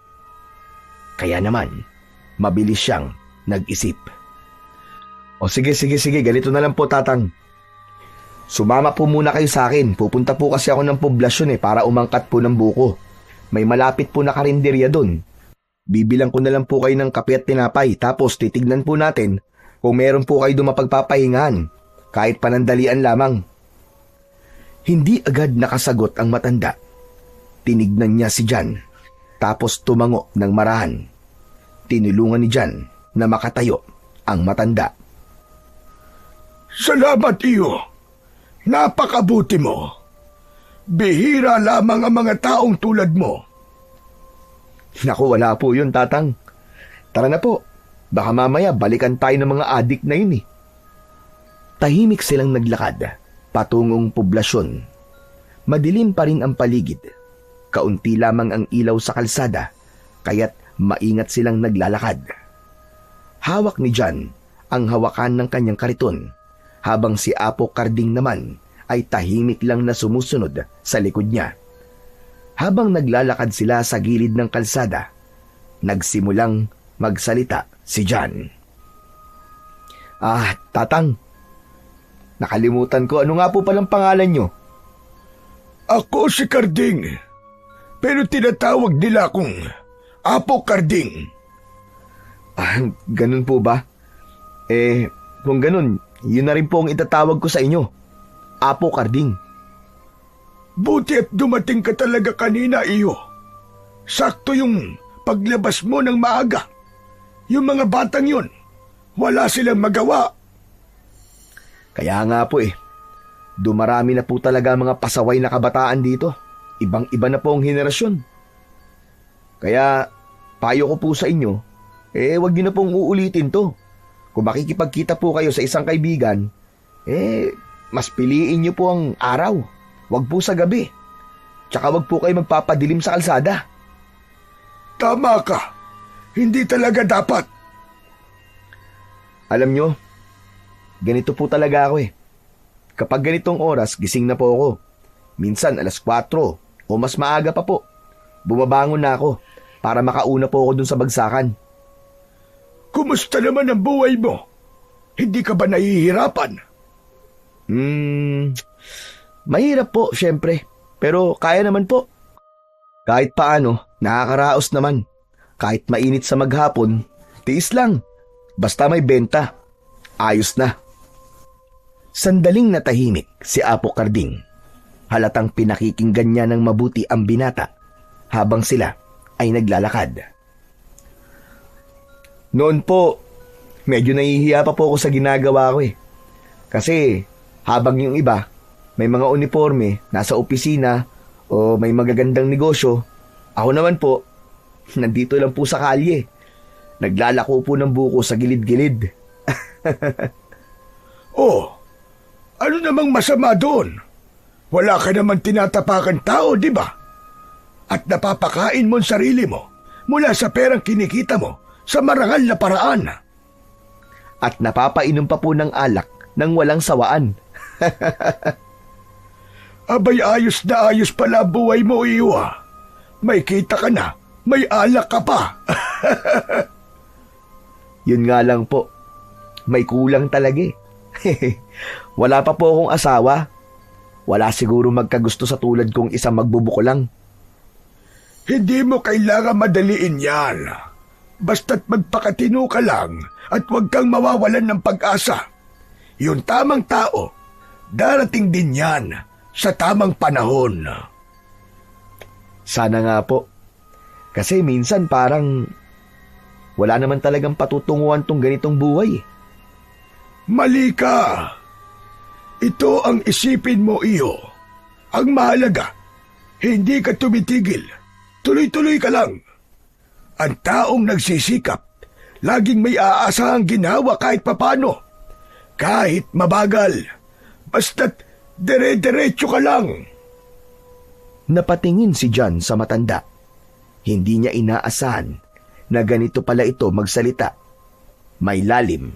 Kaya naman, mabilis siyang nag-isip. O sige, ganito na lang po tatang. Sumama po muna kayo sa akin. Pupunta po kasi ako ng poblasyon para umangkat po ng buko. May malapit po na karinderya doon. Bibilang ko na lang po kayo ng kape at tinapay tapos titignan po natin kung meron po kayo doon mapagpapahingahan kahit panandalian lamang. Hindi agad nakasagot ang matanda. Tinignan niya si John tapos tumango ng marahan. Tinulungan ni John na makatayo ang matanda. Salamat, iyo. Napakabuti mo. Bihira lamang ang mga taong tulad mo. Naku, wala po yun, tatang. Tara na po. Baka mamaya balikan tayo ng mga adik na yun Tahimik silang naglakad patungong poblasyon. Madilim pa rin ang paligid. Kaunti lamang ang ilaw sa kalsada, kaya't maingat silang naglalakad. Hawak ni John ang hawakan ng kanyang kariton, habang si Apo Karding naman ay tahimik lang na sumusunod sa likod niya. Habang naglalakad sila sa gilid ng kalsada, nagsimulang magsalita si John. Tatang, nakalimutan ko, ano nga po palang pangalan nyo? Ako si Karding, pero tinatawag nila akong Apo Karding. Ganun po ba? Kung ganun, yun na rin po ang itatawag ko sa inyo. Apo Karding. Buti at dumating ka talaga kanina, iyo. Sakto yung paglabas mo ng maaga. Yung mga batang yun, wala silang magawa. Kaya nga po dumarami na po talaga mga pasaway na kabataan dito. Ibang-iba na po ang henerasyon. Kaya, payo ko po sa inyo, wag niyo na pong uulitin to. Kung makikipagkita po kayo sa isang kaibigan, mas piliin niyo po ang araw. Wag po sa gabi. Tsaka wag po kayo magpapadilim sa kalsada. Tama ka. Hindi talaga dapat. Alam nyo, ganito po talaga ako Kapag ganitong oras, gising na po ako. Minsan 4:00 o mas maaga pa po. Bumabangon na ako para makauna po ako dun sa bagsakan. Kumusta naman ang buhay mo? Hindi ka ba nahihirapan? Mahirap po, syempre. Pero kaya naman po. Kahit paano, nakakaraos naman. Kahit mainit sa maghapon, tiis lang. Basta may benta. Ayos na. Sandaling natahimik si Apo Karding. Halatang pinakikinggan niya ng mabuti ang binata habang sila ay naglalakad. Noon po, medyo nahihiya pa po ako sa ginagawa ko eh. Kasi habang yung iba, may mga uniforme, nasa opisina o may magagandang negosyo, ako naman po, nandito lang po sa kalye. Naglalako po ng buko sa gilid-gilid. Oh, ano namang masama doon? Wala ka naman tinatapakan tao, di ba? At napapakain mo ang sarili mo mula sa perang kinikita mo sa marangal na paraan. At napapainom pa po ng alak nang walang sawaan. Abay, ayos na ayos pala buhay mo, iyo ah. May kita ka na, may alak ka pa. Yun nga lang po, may kulang talaga eh. Wala pa po akong asawa. Wala siguro magkagusto sa tulad kong isang magbubuko lang. Hindi mo kailangan madaliin yan. Basta't magpakatino ka lang at huwag kang mawawalan ng pag-asa. Yung tamang tao, darating din yan sa tamang panahon. Sana nga po. Kasi minsan parang wala naman talagang patutunguhan tong ganitong buhay eh. Mali ka. Ito ang isipin mo, iyo. Ang mahalaga, hindi ka tumitigil. Tuloy-tuloy ka lang. Ang taong nagsisikap, laging may aasahang ginawa kahit papano. Kahit mabagal. Basta't dire-diretso ka lang. Napatingin si John sa matanda. Hindi niya inaasahan na ganito pala ito magsalita. May lalim,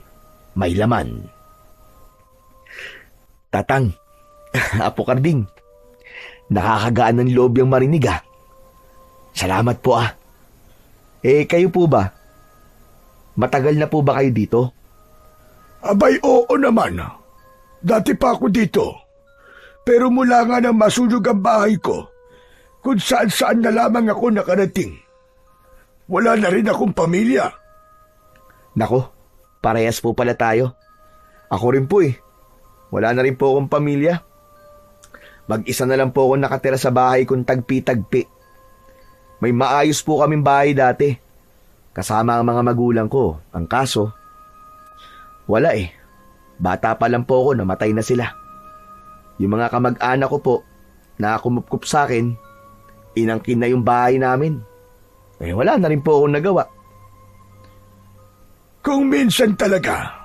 may laman. Tatang, Apo Karding, nakakagaan ng loob yung marinig ah. Salamat po ah. Kayo po ba? Matagal na po ba kayo dito? Abay, oo naman. Dati pa ako dito. Pero mula nga nang masunog ang bahay ko, kung saan-saan na lamang ako nakarating. Wala na rin akong pamilya. Nako, parehas po pala tayo. Ako rin po eh. Wala na rin po akong pamilya. Mag-isa na lang po ako nakatira sa bahay kong tagpi-tagpi. May maayos po kaming bahay dati. Kasama ang mga magulang ko. Ang kaso, wala eh. Bata pa lang po ako, namatay na sila. Yung mga kamag-anak ko po, na kumupkup sa akin, inangkin na yung bahay namin. Wala na rin po akong nagawa. Kung minsan talaga,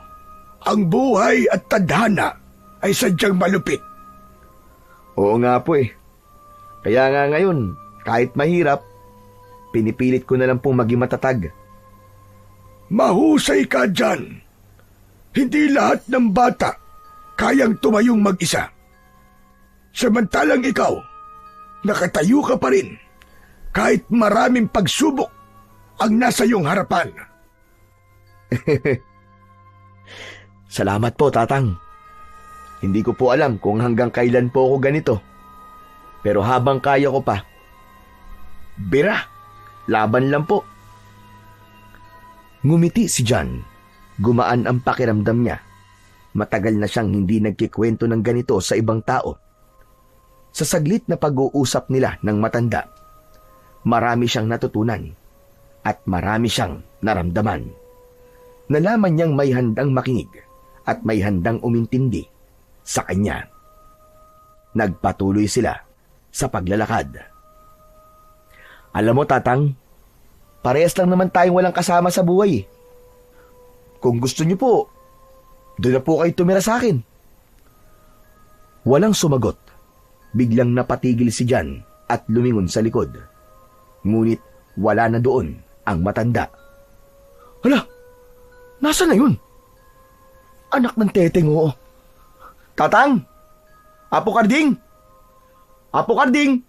ang buhay at tadhana ay sadyang malupit. Oo nga po eh. Kaya nga ngayon, kahit mahirap, pinipilit ko na lang pong maging matatag. Mahusay ka dyan. Hindi lahat ng bata kayang tumayong mag-isa. Samantalang ikaw, nakatayo ka pa rin kahit maraming pagsubok ang nasa iyong harapan. Salamat po, Tatang. Hindi ko po alam kung hanggang kailan po ako ganito. Pero habang kaya ko pa, bira, laban lang po. Ngumiti si John. Gumaan ang pakiramdam niya. Matagal na siyang hindi nagkikwento ng ganito sa ibang tao. Sa saglit na pag-uusap nila ng matanda, marami siyang natutunan at marami siyang naramdaman. Nalaman niyang may handang makinig at may handang umintindi sa kanya. Nagpatuloy sila sa paglalakad. Alam mo, Tatang, parehas lang naman tayong walang kasama sa buhay. Kung gusto niyo po, doon na po kayo tumira sa akin. Walang sumagot. Biglang napatigil si John at lumingon sa likod. Ngunit wala na doon ang matanda. Hala, nasaan na yun? Anak ng teteng, oo. Tatang! Apo Karding! Apo Karding!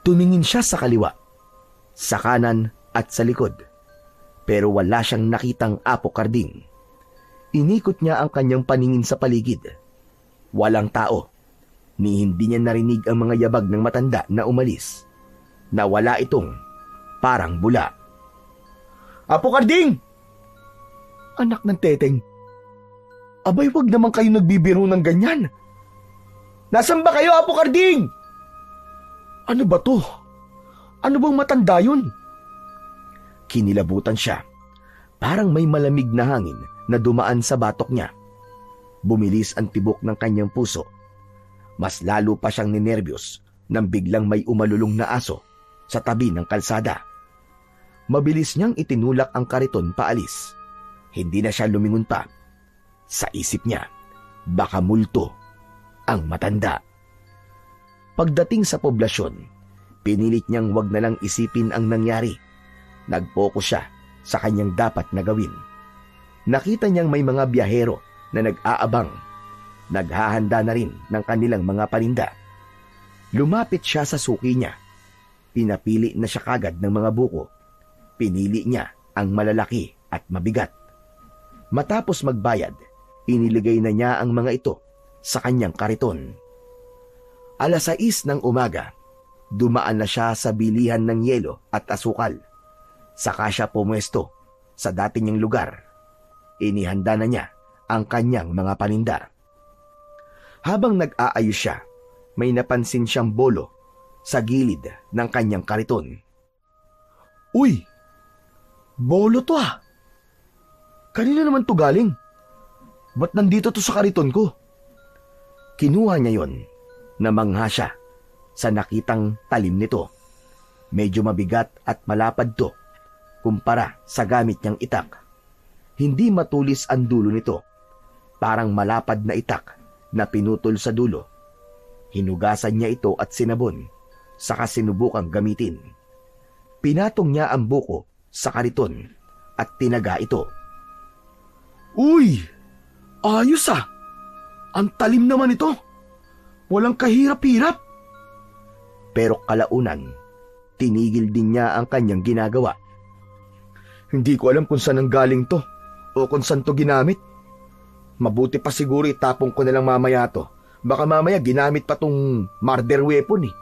Tumingin siya sa kaliwa, sa kanan at sa likod. Pero wala siyang nakitang Apo Karding. Inikot niya ang kanyang paningin sa paligid. Walang tao, ni hindi niya narinig ang mga yabag ng matanda na umalis. na wala itong parang bula. Apo Karding! Anak ng teteng. Abay, wag naman kayo nagbibiro ng ganyan. Nasaan ba kayo, Apo Karding? Ano ba to? Ano bang matanda yun? Kinilabutan siya. Parang may malamig na hangin na dumaan sa batok niya. Bumilis ang tibok ng kanyang puso. Mas lalo pa siyang ninerbiyos nang biglang may umalulong na aso sa tabi ng kalsada. Mabilis niyang itinulak ang kariton paalis. Hindi na siya lumingon pa. Sa isip niya, baka multo ang matanda. Pagdating sa poblasyon, pinilit niyang wag na lang isipin ang nangyari. Nag-focus siya sa kanyang dapat na gawin. Nakita niyang may mga biyahero na nag-aabang. Naghahanda na rin ng kanilang mga paninda. Lumapit siya sa suki niya. Pinapili na siya kagad ng mga buko. Pinili niya ang malalaki at mabigat. Matapos magbayad, iniligay na niya ang mga ito sa kanyang kariton. 6:00 ng umaga, dumaan na siya sa bilihan ng yelo at asukal. Saka siya pumwesto sa dati niyang lugar. Inihanda na niya ang kanyang mga paninda. Habang nag-aayos siya, may napansin siyang bolo sa gilid ng kanyang kariton. Uy! Bolo to ah! Kanina naman to galing? Ba't nandito to sa kariton ko? Kinuha niya yon. Namangha siya sa nakitang talim nito. Medyo mabigat at malapad to kumpara sa gamit niyang itak. Hindi matulis ang dulo nito. Parang malapad na itak na pinutol sa dulo. Hinugasan niya ito at sinabon, saka sinubukang gamitin. Pinatong niya ang buko sa kariton at tinaga ito. Uy! Ayos ah! Ang talim naman ito! Walang kahirap-hirap! Pero kalaunan, tinigil din niya ang kanyang ginagawa. Hindi ko alam kung saan ang galing to o kung saan to ginamit. Mabuti pa siguro itapong ko na lang mamaya to. Baka mamaya ginamit pa tong murder weapon eh.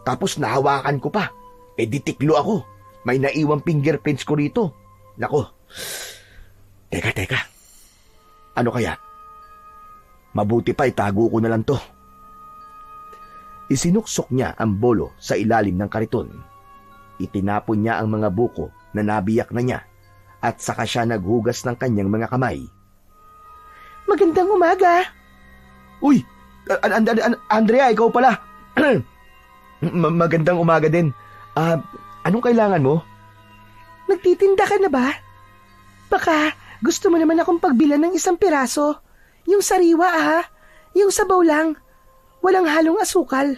Tapos nahawakan ko pa. Eh di tiklo ako. May naiwang fingerprints ko rito. Nako. Teka. Ano kaya? Mabuti pa itago ko na lang to. Isinuksok niya ang bolo sa ilalim ng kariton. Itinapon niya ang mga buko na nabiyak na niya at saka siya naghugas ng kanyang mga kamay. Magandang umaga. Uy! Andrea, ikaw pala. Magandang umaga din. Anong kailangan mo? Nagtitinda ka na ba? Baka gusto mo naman akong pagbilan ng 1 piraso. Yung sariwa yung sabaw lang. Walang halong asukal.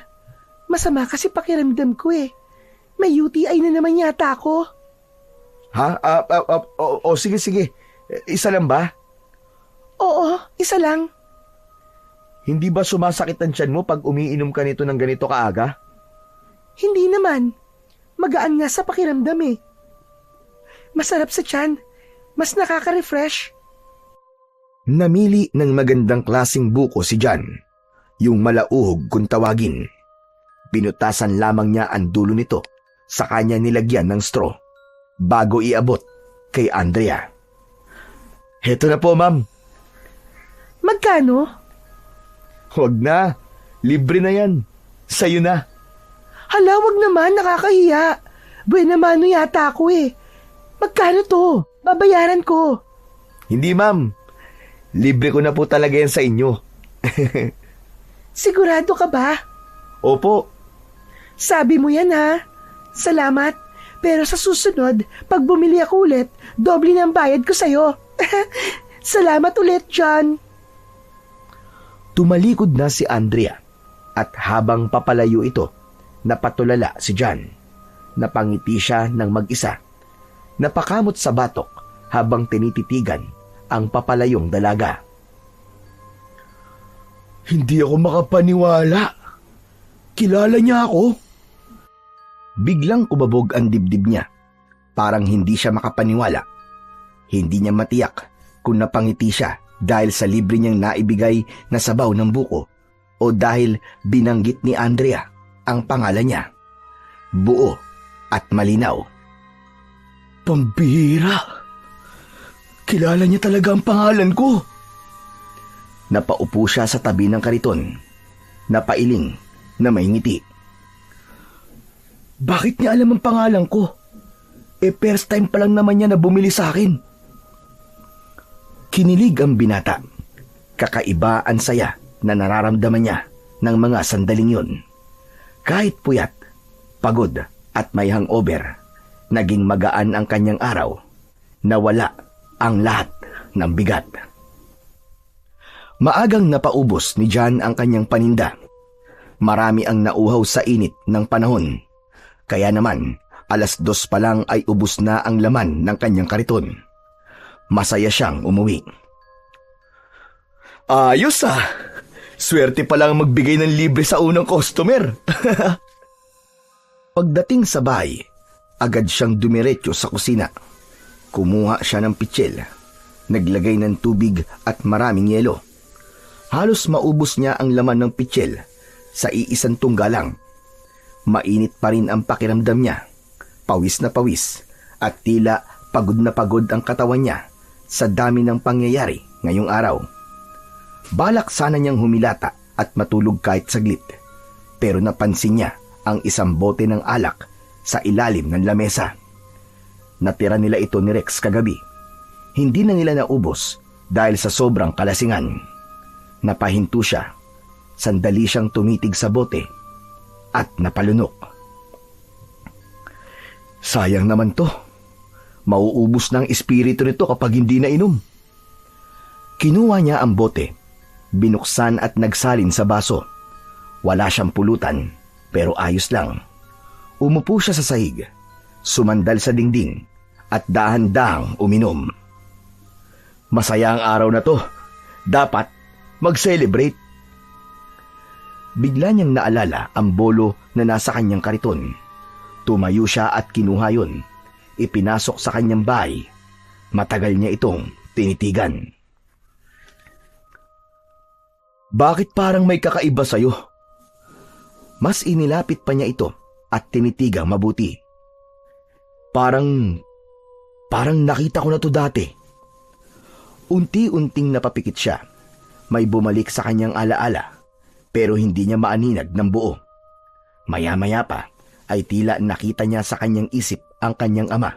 Masama kasi pakiramdam ko eh. May UTI na naman yata ako. Ha? Sige. Isa lang ba? Oo, isa lang. Hindi ba sumasakit ang tiyan mo pag umiinom ka nito ng ganito kaaga? Hindi naman. Magaan nga sa pakiramdam eh. Masarap sa tiyan. Mas nakaka-refresh. Namili ng magandang klasing buko si John. Yung malauhog kung tawagin. Pinutasan lamang niya ang dulo nito sa kanya nilagyan ng straw bago iabot kay Andrea. Heto na po, ma'am. Magkano? Huwag na. Libre na yan. Sa'yo na. Hala, wag naman, nakakahiya. Buena mano yata ako eh. Magkano to? Babayaran ko. Hindi, ma'am. Libre ko na po talaga yan sa inyo. Sigurado ka ba? Opo. Sabi mo yan ha. Salamat. Pero sa susunod, pag bumili ako ulit, doble na ang bayad ko sa'yo. Salamat ulit, John. Tumalikod na si Andrea at habang papalayo ito, napatulala si John. Napangiti siya ng mag-isa. Napakamot sa batok habang tinititigan ang papalayong dalaga. Hindi ako makapaniwala. Kilala niya ako. Biglang umabog ang dibdib niya. Parang hindi siya makapaniwala. Hindi niya matiyak kung napangiti siya dahil sa libre niyang naibigay na sabaw ng buko o dahil binanggit ni Andrea ang pangalan niya. Buo at malinaw. Pambihira! Kilala niya talaga ang pangalan ko. Napaupo siya sa tabi ng kariton. Napailing na may ngiti. Bakit niya alam ang pangalan ko? First time pa lang naman niya na bumili sa akin. Kinilig ang binata. Kakaiba ang saya na nararamdaman niya ng mga sandaling yun. Kahit puyat, pagod at may hangover, naging magaan ang kanyang araw. Nawala ang lahat ng bigat. Maagang napaubos ni John ang kanyang paninda. Marami ang nauhaw sa init ng panahon. Kaya naman, 2:00 pa lang ay ubos na ang laman ng kanyang kariton. Masaya siyang umuwi. Ayos ah! Swerte pa lang magbigay ng libre sa unang customer. Pagdating sa bahay, agad siyang dumiretso sa kusina. Kumuha siya ng pitsil, naglagay ng tubig at maraming yelo. Halos maubos niya ang laman ng pitsil sa iisang tungga lang. Mainit pa rin ang pakiramdam niya, pawis na pawis, at tila pagod na pagod ang katawan niya sa dami ng pangyayari ngayong araw. Balak sana niyang humilata at matulog kahit saglit, pero napansin niya ang isang bote ng alak sa ilalim ng lamesa. Natira nila ito ni Rex kagabi. Hindi na nila naubos dahil sa sobrang kalasingan. Napahinto siya. Sandali siyang tumitig sa bote at napalunok. Sayang naman to. Mauubos na ang espiritu nito kapag hindi na inom. Kinuha niya ang bote, binuksan at nagsalin sa baso. Wala siyang pulutan, pero ayos lang. Umupo siya sa sahig, sumandal sa dingding, at dahan-dahang uminom. Masaya ang araw na to. Dapat mag-celebrate. Bigla niyang naalala ang bolo na nasa kanyang kariton. Tumayo siya at kinuha yun. Ipinasok sa kanyang bahay. Matagal niya itong tinitigan. Bakit parang may kakaiba sa'yo? Mas inilapit pa niya ito at tinitigang mabuti. Parang nakita ko na to dati. Unti-unting napapikit siya. May bumalik sa kanyang alaala, pero hindi niya maaninag ng buo. Maya-maya pa ay tila nakita niya sa kanyang isip ang kanyang ama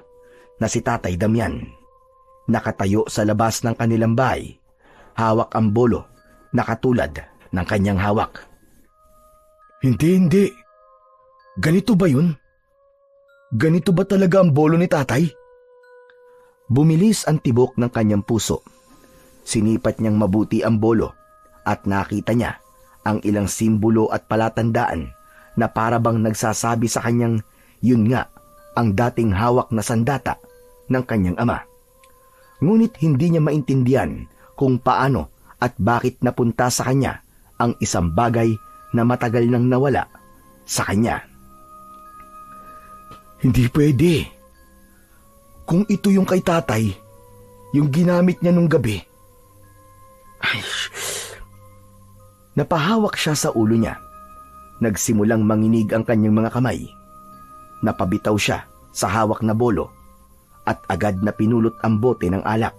na si Tatay Damian. Nakatayo sa labas ng kanilang bahay, hawak ang bolo na katulad ng kanyang hawak. Hindi. Ganito ba yun? Ganito ba talaga ang bolo ni tatay? Bumilis ang tibok ng kanyang puso. Sinipat niyang mabuti ang bolo at nakita niya ang ilang simbolo at palatandaan na parabang nagsasabi sa kanyang yun nga ang dating hawak na sandata ng kanyang ama. Ngunit hindi niya maintindihan kung paano at bakit napunta sa kanya ang isang bagay na matagal nang nawala sa kanya. Hindi pwede. Kung ito yung kay tatay, yung ginamit niya nung gabi. Ay. Napahawak siya sa ulo niya. Nagsimulang manginig ang kanyang mga kamay. Napabitaw siya sa hawak na bolo at agad na pinulot ang bote ng alak.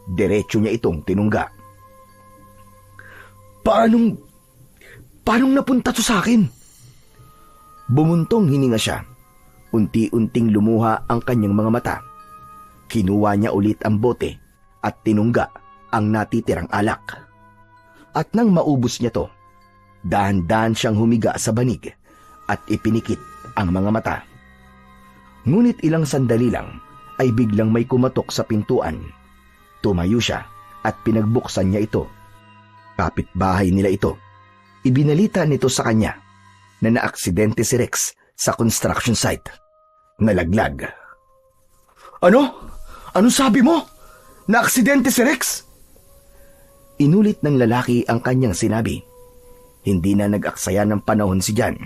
Diretso niya itong tinungga. Paanong napunta to sa akin? Bumuntong hininga siya. Unti-unting lumuha ang kanyang mga mata. Kinuha niya ulit ang bote at tinungga ang natitirang alak. At nang maubos niya to, dahan-dahan siyang humiga sa banig at ipinikit ang mga mata. Ngunit ilang sandali lang ay biglang may kumatok sa pintuan. Tumayo siya at pinagbuksan niya ito. Kapitbahay nila ito. Ibinalita nito sa kanya na naaksidente si Rex sa construction site. Nalaglag. Ano? Ano sabi mo? Naaksidente si Rex? Inulit ng lalaki ang kanyang sinabi. Hindi na nag-aksaya ng panahon si Jan.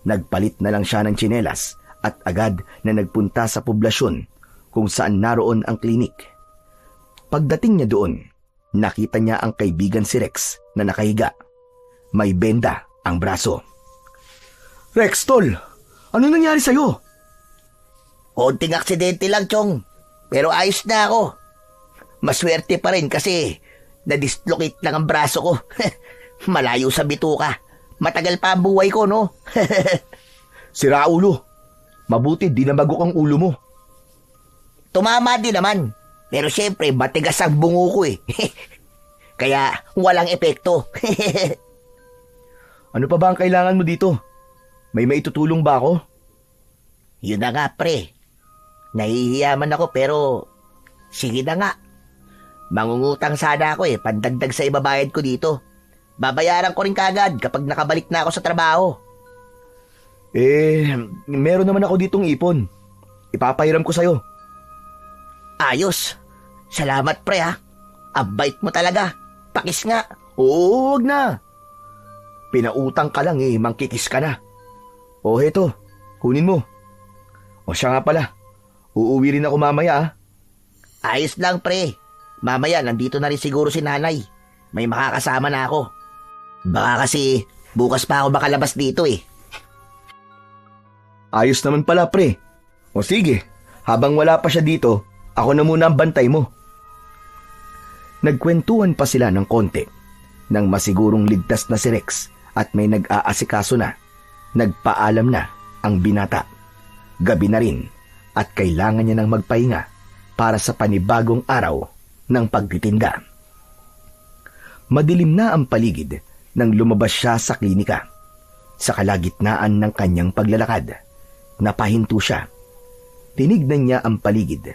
Nagpalit na lang siya ng tsinelas at agad na nagpunta sa poblasyon kung saan naroon ang klinik. Pagdating niya doon, nakita niya ang kaibigan si Rex na nakahiga. May benda ang braso. Rex, tol! Ano nangyari sa'yo? Konting aksidente lang, Chong. Pero ayos na ako. Maswerte pa rin kasi na-dislocate lang ang braso ko. Malayo sa bituka. Matagal pa ang buhay ko, no? Sira ulo. Mabuti di nabagok ang ulo mo. Tumama din naman. Pero syempre, matigas ang bungo ko eh. Kaya walang epekto. Ano pa ba ang kailangan mo dito? May maitutulong ba ako? Yun na nga, pre. Nahihiyaman ako pero sige na nga. Mangungutang sana ako pandagdag sa ibabayad ko dito. Babayaran ko rin kagad kapag nakabalik na ako sa trabaho. Meron naman ako ditong ipon. Ipapahiram ko sa'yo. Ayos. Salamat, pre ha. Abait mo talaga. Pakis nga. Oo, wag na. Pinautang ka lang mangkikis ka na. O heto, kunin mo. O siya nga pala, uuwi rin ako mamaya. Ayos lang, pre. Mamaya, nandito na rin siguro si nanay. May makakasama na ako. Baka kasi bukas pa ako makalabas dito Ayos naman pala, pre. O sige, habang wala pa siya dito, ako na muna ang bantay mo. Nagkwentuhan pa sila ng konti nang masigurong ligtas na si Rex at may nag-aasikaso na. Nagpaalam na ang binata. Gabi na rin at kailangan niya ng magpahinga para sa panibagong araw ng pagtitinda. Madilim na ang paligid nang lumabas siya sa klinika. Sa kalagitnaan ng kanyang paglalakad, napahinto siya. Tinignan niya ang paligid.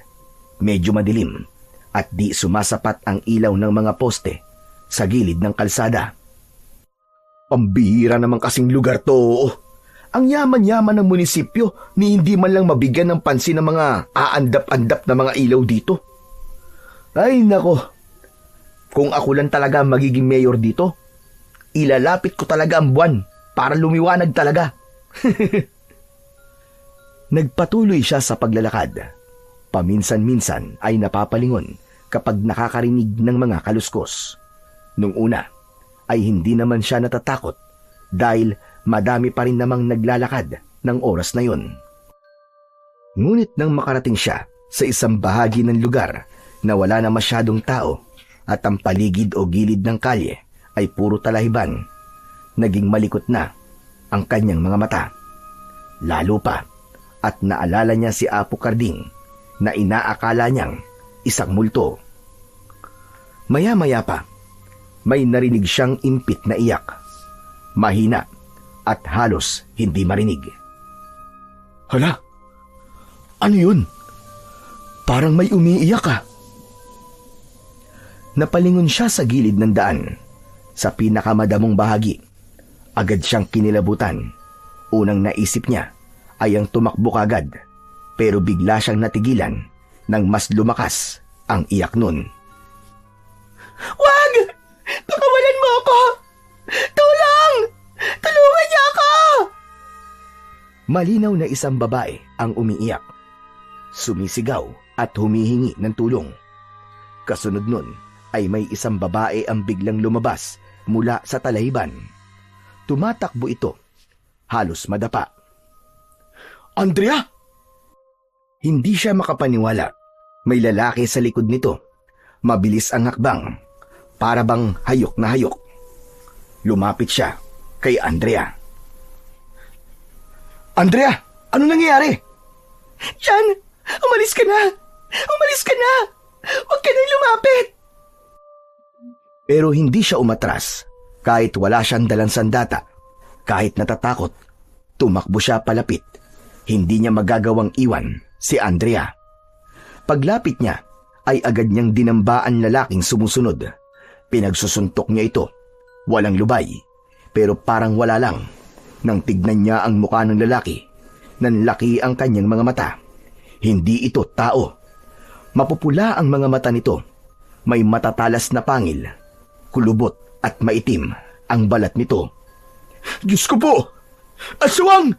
Medyo madilim at di sumasapat ang ilaw ng mga poste sa gilid ng kalsada. Pambihira naman kasing lugar to. Ang yaman-yaman ng munisipyo ni hindi man lang mabigyan ng pansin ng mga aandap-andap na mga ilaw dito. Ay nako, kung ako lang talaga magiging mayor dito, ilalapit ko talaga ang buwan para lumiwanag talaga. Nagpatuloy siya sa paglalakad. Paminsan-minsan ay napapalingon kapag nakakarinig ng mga kaluskos. Nung una ay hindi naman siya natatakot dahil madami pa rin namang naglalakad ng oras na yon. Ngunit nang makarating siya sa isang bahagi ng lugar na wala na masyadong tao at ang paligid o gilid ng kalye ay puro talahiban, naging malikot na ang kanyang mga mata. Lalo pa at naalala niya si Apo Karding na inaakala niyang isang multo. Maya-maya pa, may narinig siyang impit na iyak. Mahina at halos hindi marinig. Hala, ano yun? Parang may umiiyak ah. Napalingon siya sa gilid ng daan, sa pinakamadamong bahagi. Agad siyang kinilabutan. Unang naisip niya ay ang tumakbo kagad, pero bigla siyang natigilan nang mas lumakas ang iyak nun. Wag! Pakawalan mo ako! Tulong! Tulungan niyo ako! Malinaw na isang babae ang umiiyak. Sumisigaw at humihingi ng tulong. Kasunod nun ay may isang babae ang biglang lumabas mula sa talahiban. Tumatakbo ito, halos madapa. Andrea! Hindi siya makapaniwala. May lalaki sa likod nito. Mabilis ang hakbang, para bang hayok na hayok. Lumapit siya kay Andrea. Andrea, ano nangyayari? Jan, umalis ka na! Umalis ka na! Huwag ka nang lumapit! Pero hindi siya umatras kahit wala siyang dalang sandata. Kahit natatakot, tumakbo siya palapit. Hindi niya magagawang iwan si Andrea. Paglapit niya ay agad niyang dinambaan lalaking sumusunod. Pinagsusuntok niya ito. Walang lubay, pero parang wala lang. Nang tignan niya ang mukha ng lalaki, nanlaki ang kanyang mga mata. Hindi ito tao. Mapupula ang mga mata nito. May matatalas na pangil. Kulubot at maitim ang balat nito. Diyos ko po! Aswang!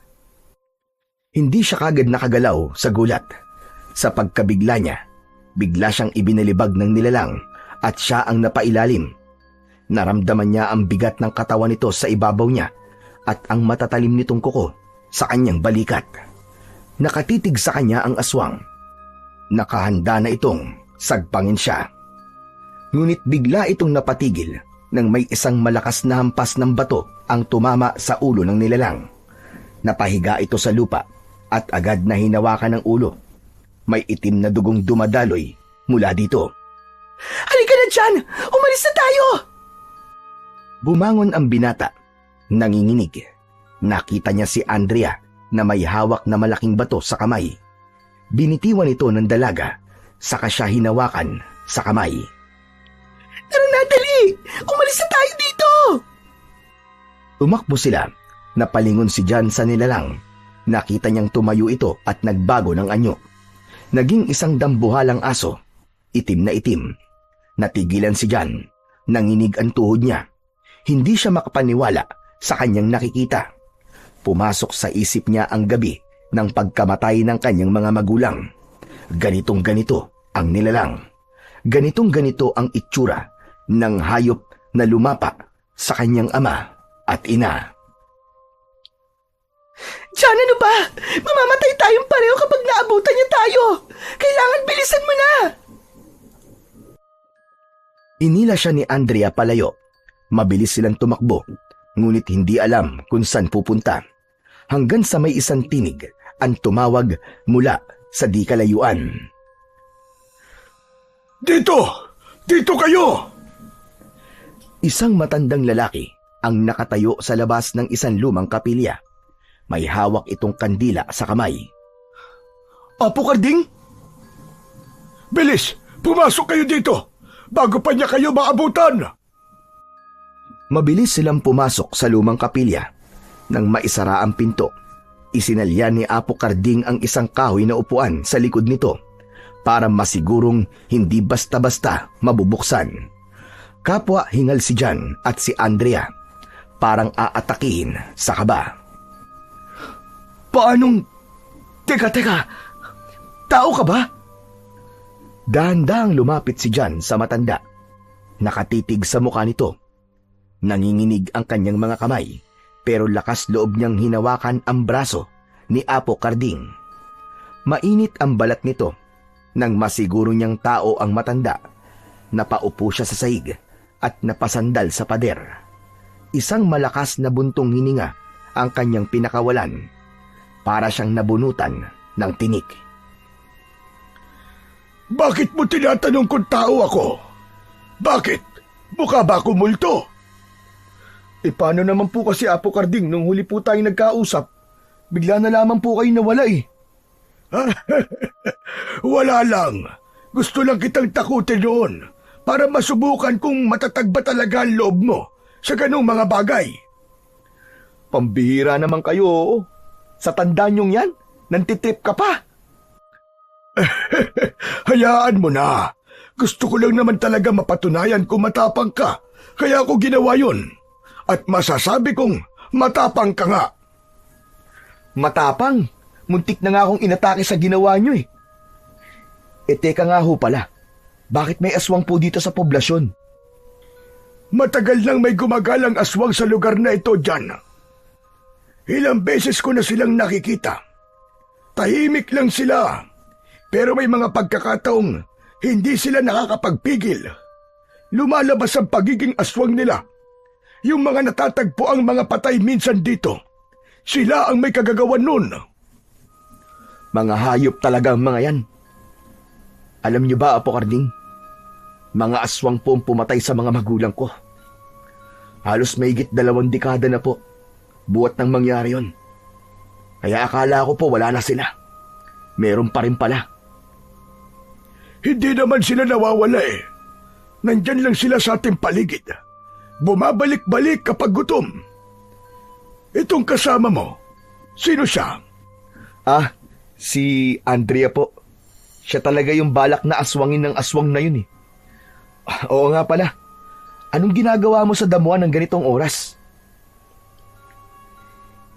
Hindi siya kagad nakagalaw sa gulat. Sa pagkabigla niya, bigla siyang ibinalibag ng nilalang at siya ang napailalim. Naramdaman niya ang bigat ng katawan nito sa ibabaw niya at ang matatalim nitong kuko sa kanyang balikat. Nakatitig sa kanya ang aswang. Nakahanda na itong sagpangin siya. Ngunit bigla itong napatigil nang may isang malakas na hampas ng bato ang tumama sa ulo ng nilalang. Napahiga ito sa lupa at agad na hinawakan ng ulo. May itim na dugong dumadaloy mula dito. Halika na dyan! Umalis na tayo! Bumangon ang binata. Nanginginig. Nakita niya si Andrea na may hawak na malaking bato sa kamay. Binitiwan ito ng dalaga, saka siya hinawakan sa kamay. Tara na, dali! Umalis na tayo dito! Tumakbo sila. Napalingon si Jan sa nilalang. Nakita niyang tumayo ito at nagbago ng anyo. Naging isang dambuhalang aso. Itim na itim. Natigilan si Jan. Nanginig ang tuhod niya. Hindi siya makapaniwala sa kanyang nakikita. Pumasok sa isip niya ang gabi ng pagkamatay ng kanyang mga magulang. Ganitong ganito ang nilalang. Ganitong ganito ang itsura ng hayop na lumapa sa kanyang ama at ina. Diyan, ano ba? Mamamatay tayong pareho kapag naabutan niya tayo. Kailangan bilisan mo na. Inila siya ni Andrea palayo. Mabilis silang tumakbo, ngunit hindi alam kung saan pupunta. Hanggang sa may isang tinig ang tumawag mula sa di kalayuan. Dito! Dito kayo! Isang matandang lalaki ang nakatayo sa labas ng isang lumang kapilya. May hawak itong kandila sa kamay. Apo Karding? Bilis! Pumasok kayo dito! Bago pa niya kayo maabutan! Mabilis silang pumasok sa lumang kapilya. Nang maisara ang pinto, isinalya ni Apo Karding ang isang kahoy na upuan sa likod nito para masigurong hindi basta-basta mabubuksan. Kapwa hingal si Jan at si Andrea. Parang aatakihin sa kaba. Paanong... Teka! Tao ka ba? Dahan-dahang lumapit si Jan sa matanda. Nakatitig sa mukha nito. Nanginginig ang kanyang mga kamay, pero lakas loob niyang hinawakan ang braso ni Apo Karding. Mainit ang balat nito. Nang masiguro niyang tao ang matanda, napaupo siya sa sahig at napasandal sa pader. Isang malakas na buntong hininga ang kanyang pinakawalan. Para siyang nabunutan ng tinik. Bakit mo tinatanong kung tao ako? Bakit? Mukha ba ako multo? Paano naman po kasi Apo Karding nung huli po tayong nagkausap? Bigla na lamang po kayo nawala eh. Wala lang. Gusto lang kitang takutin noon para masubukan kung matatag ba talaga ang loob mo sa ganung mga bagay. Pambihira naman kayo. Sa tanda niyong yan, nantitrip ka pa. Hayaan mo na. Gusto ko lang naman talaga mapatunayan kung matapang ka. Kaya ako ginawa yun. At masasabi kong matapang ka nga. Matapang? Muntik na nga akong inatake sa ginawa niyo eh. Teka nga ho pala. Bakit may aswang po dito sa poblasyon? Matagal nang may gumagalang aswang sa lugar na ito dyan. Ilang beses ko na silang nakikita. Tahimik lang sila. Pero may mga pagkakataong hindi sila nakakapagpigil. Lumalabas ang pagiging aswang nila. Yung mga natatagpo ang mga patay minsan dito. Sila ang may kagagawan nun. Mga hayop talaga ang mga yan. Alam niyo ba, Apo Karding? Mga aswang po ang pumatay sa mga magulang ko. Halos mahigit 2 dekada na po. Buhat nang mangyari yon. Kaya akala ko po wala na sila. Meron pa rin pala. Hindi naman sila nawawala eh. Nandyan lang sila sa ating paligid. Bumabalik-balik kapag gutom. Itong kasama mo, sino siya? Si Andrea po. Siya talaga yung balak na aswangin ng aswang na yun eh. Oo nga pala. Anong ginagawa mo sa damuhan ng ganitong oras?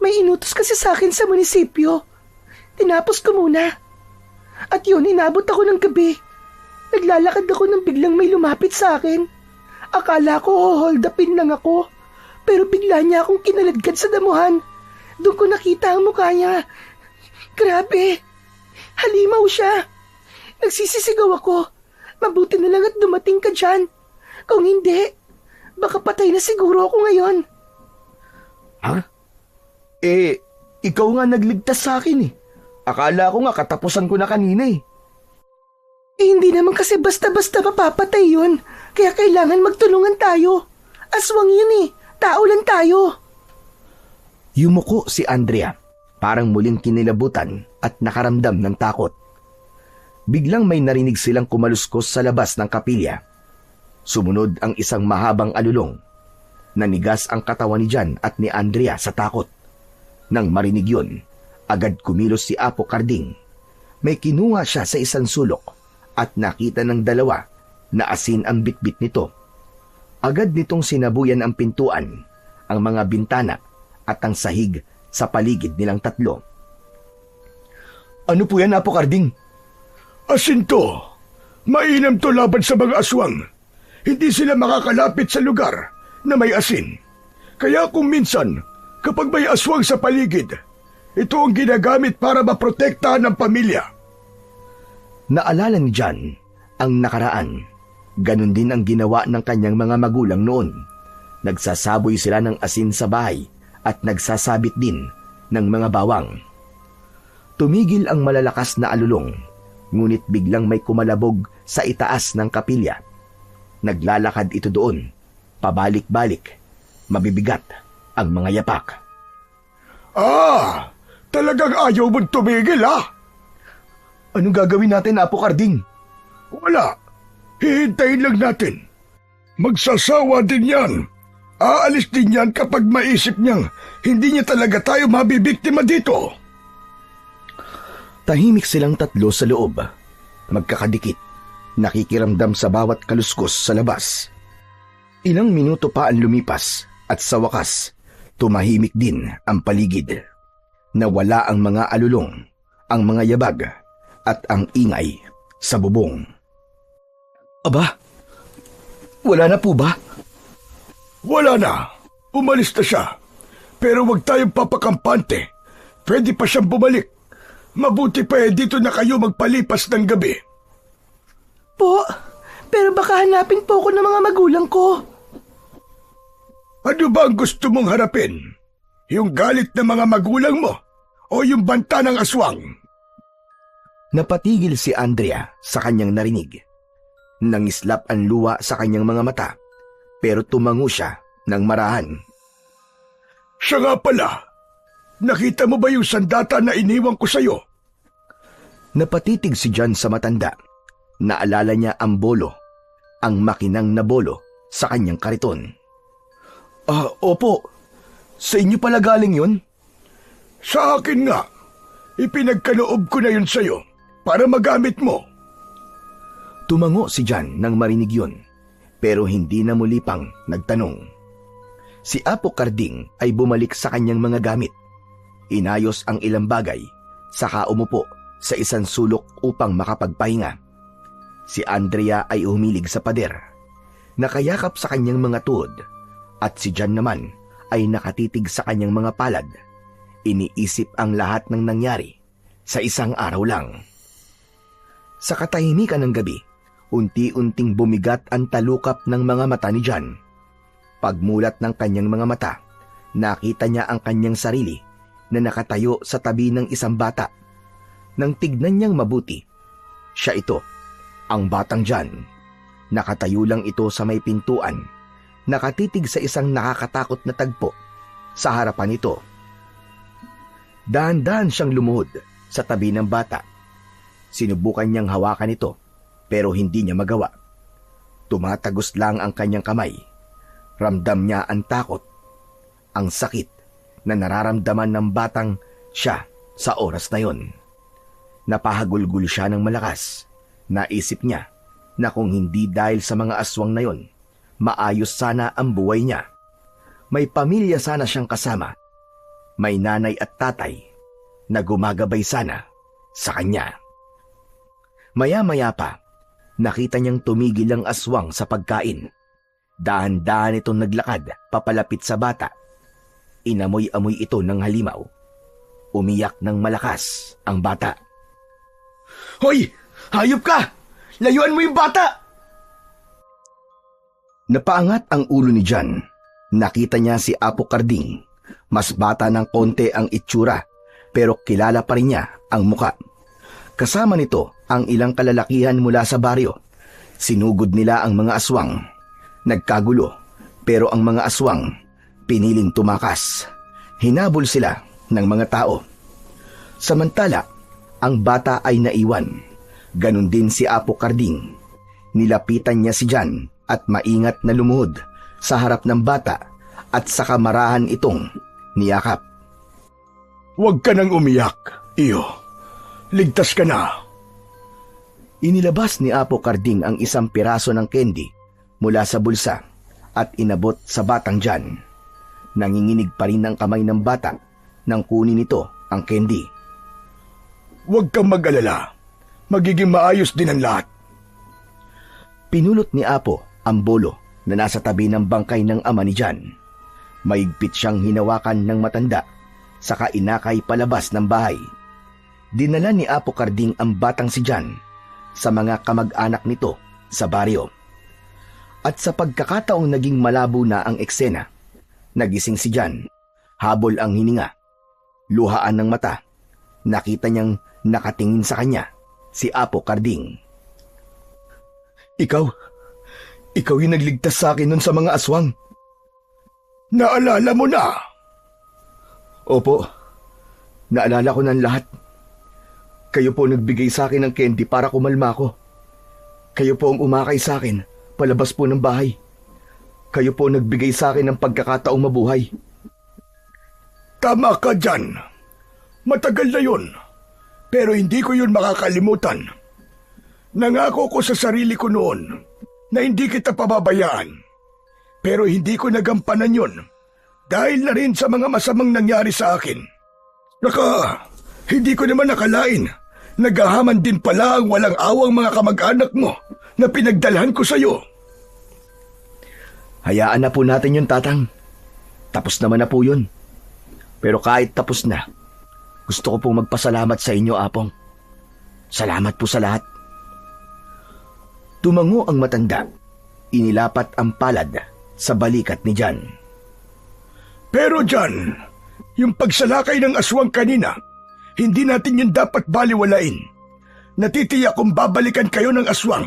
May inutos kasi sa akin sa munisipyo. Tinapos ko muna. At yun, inabot ako ng gabi. Naglalakad ako nang biglang may lumapit sa akin. Akala ko hold upin lang ako. Pero bigla niya akong kinaladkad sa damuhan. Doon ko nakita ang mukha niya. Grabe! Halimaw siya! Nagsisisigaw ako. Mabuti na lang at dumating ka dyan. Kung hindi, baka patay na siguro ako ngayon. Ha? Ikaw nga nagligtas sa akin eh. Akala ko nga katapusan ko na kanina eh. Hindi naman kasi basta-basta mapapatay yun. Kaya kailangan magtulungan tayo. Aswang yun eh. Tao lang tayo. Yumuko si Andrea, parang muling kinilabutan at nakaramdam ng takot. Biglang may narinig silang kumaluskos sa labas ng kapilya. Sumunod ang isang mahabang alulong. Nanigas ang katawan ni Jan at ni Andrea sa takot. Nang marinig yun, agad kumilos si Apo Karding. May kinuha siya sa isang sulok at nakita ng dalawa na asin ang bitbit nito. Agad nitong sinabuyan ang pintuan, ang mga bintana at ang sahig sa paligid nilang tatlo. Ano po yan, Apo Karding? Asin to. Mainam to laban sa mga aswang. Hindi sila makakalapit sa lugar na may asin. Kaya kung minsan, kapag may aswang sa paligid, ito ang ginagamit para maprotektahan ng pamilya. Naalala ni Jan ang nakaraan. Ganon din ang ginawa ng kanyang mga magulang noon. Nagsasaboy sila ng asin sa bahay at nagsasabit din ng mga bawang. Tumigil ang malalakas na alulong, ngunit biglang may kumalabog sa itaas ng kapilya. Naglalakad ito doon, pabalik-balik, mabibigat ang mga yapak. Talagang ayaw mong tumigil Anong gagawin natin, Apo Karding? Wala. Hihintayin lang natin. Magsasawa din yan. Aalis din yan kapag maisip niyang hindi niya talaga tayo mabibiktima dito. Tahimik silang tatlo sa loob. Magkakadikit, nakikiramdam sa bawat kaluskos sa labas. Ilang minuto pa ang lumipas at sa wakas, tumahimik din ang paligid. Nawala ang mga alulong, ang mga yabag, at ang ingay sa bubong. Aba, wala na po ba? Wala na. Umalis na siya. Pero huwag tayong papakampante. Pwede pa siyang bumalik. Mabuti pa dito na kayo magpalipas ng gabi. Po, pero baka hanapin po ako ng mga magulang ko. Ano ba ang gusto mong harapin? Yung galit ng mga magulang mo? O yung banta ng aswang? Napatigil si Andrea sa kanyang narinig. Nangislap ang luha sa kanyang mga mata, pero tumango siya ng marahan. Siya nga pala. Nakita mo ba yung sandata na iniwan ko sa'yo? Napatitig si Jan sa matanda. Naalala niya ang bolo, ang makinang na bolo sa kanyang kariton. Opo. Sa inyo pala galing yun? Sa akin nga. Ipinagkaloob ko na yun sa'yo para magamit mo. Tumango si Jan nang marinig yun, pero hindi na muli pang nagtanong. Si Apo Karding ay bumalik sa kanyang mga gamit. Inayos ang ilang bagay, saka umupo sa isang sulok upang makapagpahinga. Si Andrea ay humilig sa pader, nakayakap sa kanyang mga tuhod, at si Jan naman ay nakatitig sa kanyang mga palad. Iniisip ang lahat ng nangyari sa isang araw lang. Sa katahimikan ng gabi, unti-unting bumigat ang talukap ng mga mata ni Jan. Pagmulat ng kanyang mga mata, nakita niya ang kanyang sarili na nakatayo sa tabi ng isang bata. Nang tignan niyang mabuti, siya ito, ang batang Jan. Nakatayo lang ito sa may pintuan, nakatitig sa isang nakakatakot na tagpo sa harapan nito. Dahan-dahan siyang lumuhod sa tabi ng bata. Sinubukan niyang hawakan ito, pero hindi niya magawa. Tumatagos lang ang kanyang kamay. Ramdam niya ang takot, ang sakit na nararamdaman ng batang siya sa oras na yon. Napahagulgul siya ng malakas. Naisip niya na kung hindi dahil sa mga aswang na yon, maayos sana ang buhay niya. May pamilya sana siyang kasama. May nanay at tatay na gumagabay sana sa kanya. Maya-maya pa, nakita niyang tumigil ang aswang sa pagkain. Dahan-dahan itong naglakad papalapit sa bata. Inamoy-amoy ito ng halimaw. Umiyak ng malakas ang bata. Hoy! Hayop ka! Layuan mo yung bata! Napaangat ang ulo ni John. Nakita niya si Apo Karding. Mas bata ng konti ang itsura, pero kilala pa rin niya ang muka. Kasama nito ang ilang kalalakihan mula sa baryo. Sinugod nila ang mga aswang. Nagkagulo, pero ang mga aswang piniling tumakas. Hinabol sila ng mga tao. Samantala, ang bata ay naiwan. Ganon din si Apo Karding. Nilapitan niya si John at maingat na lumuhod sa harap ng bata at sa kamarahan itong niyakap. Huwag ka nang umiyak, iyo. Ligtas ka na. Inilabas ni Apo Karding ang isang piraso ng candy mula sa bulsa at inabot sa batang John. Nanginginig pa rin ang kamay ng bata nang kunin nito ang candy. Huwag kang mag-alala. Magiging maayos din ang lahat. Pinulot ni Apo ang bolo na nasa tabi ng bangkay ng ama ni John. Maigpit siyang hinawakan ng matanda, saka inakay palabas ng bahay. Dinala ni Apo Karding ang batang si John sa mga kamag-anak nito sa baryo. At sa pagkakataong naging malabo na ang eksena, nagising si John, habol ang hininga, luhaan ng mata. Nakita niyang nakatingin sa kanya si Apo Karding. Ikaw yung nagligtas sa akin nun sa mga aswang. Naalala mo na? Opo, naalala ko ng lahat. Kayo po nagbigay sa akin ng candy para kumalma ko. Kayo po ang umakay sa akin palabas po ng bahay. Kayo po nagbigay sa akin ng pagkakataong mabuhay. Tama ka dyan. Matagal na yun. Pero hindi ko yun makakalimutan. Nangako ko sa sarili ko noon na hindi kita pababayaan. Pero hindi ko nagampanan yun dahil na rin sa mga masamang nangyari sa akin. Hindi ko naman nakalain. Naghahaman din pala ang walang awang mga kamag-anak mo na pinagdalhan ko sa'yo. Hayaan na po natin yun, Tatang. Tapos naman na po yun. Pero kahit tapos na, gusto ko pong magpasalamat sa inyo, Apong. Salamat po sa lahat. Tumango ang matanda. Inilapat ang palad sa balikat ni John. Pero John, yung pagsalakay ng aswang kanina, hindi natin yun dapat baliwalain. Natitiyak kung babalikan kayo ng aswang.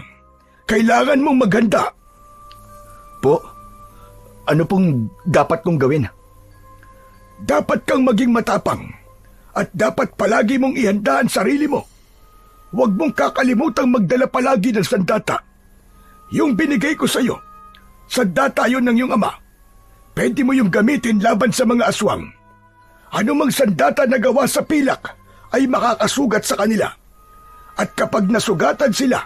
Kailangan mong maghanda. Po, ano pong dapat kong gawin? Dapat kang maging matapang at dapat palagi mong ihanda ang sarili mo. Huwag mong kakalimutang magdala palagi ng sandata. Yung binigay ko sa'yo, sandata yun ng iyong ama. Pwede mo yung gamitin laban sa mga aswang. Anumang sandata na gawa sa pilak ay makakasugat sa kanila. At kapag nasugatan sila,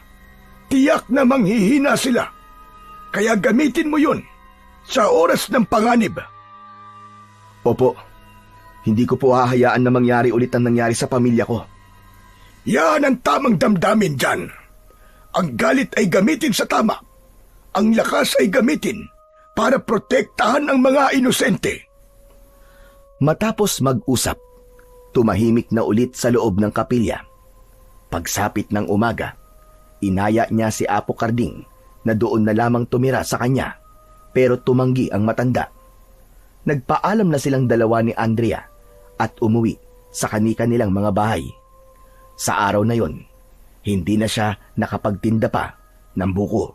tiyak na manghihina sila. Kaya gamitin mo yun sa oras ng panganib. Opo, hindi ko po hahayaan na mangyari ulit ang nangyari sa pamilya ko. Yan ang tamang damdamin dyan. Ang galit ay gamitin sa tama. Ang lakas ay gamitin para protektahan ang mga inosente. Matapos mag-usap, tumahimik na ulit sa loob ng kapilya. Pagsapit ng umaga, inaya niya si Apo Karding na doon na lamang tumira sa kanya, pero tumanggi ang matanda. Nagpaalam na silang dalawa ni Andrea at umuwi sa kani-kanilang mga bahay. Sa araw na yon, hindi na siya nakapagtinda pa ng buko.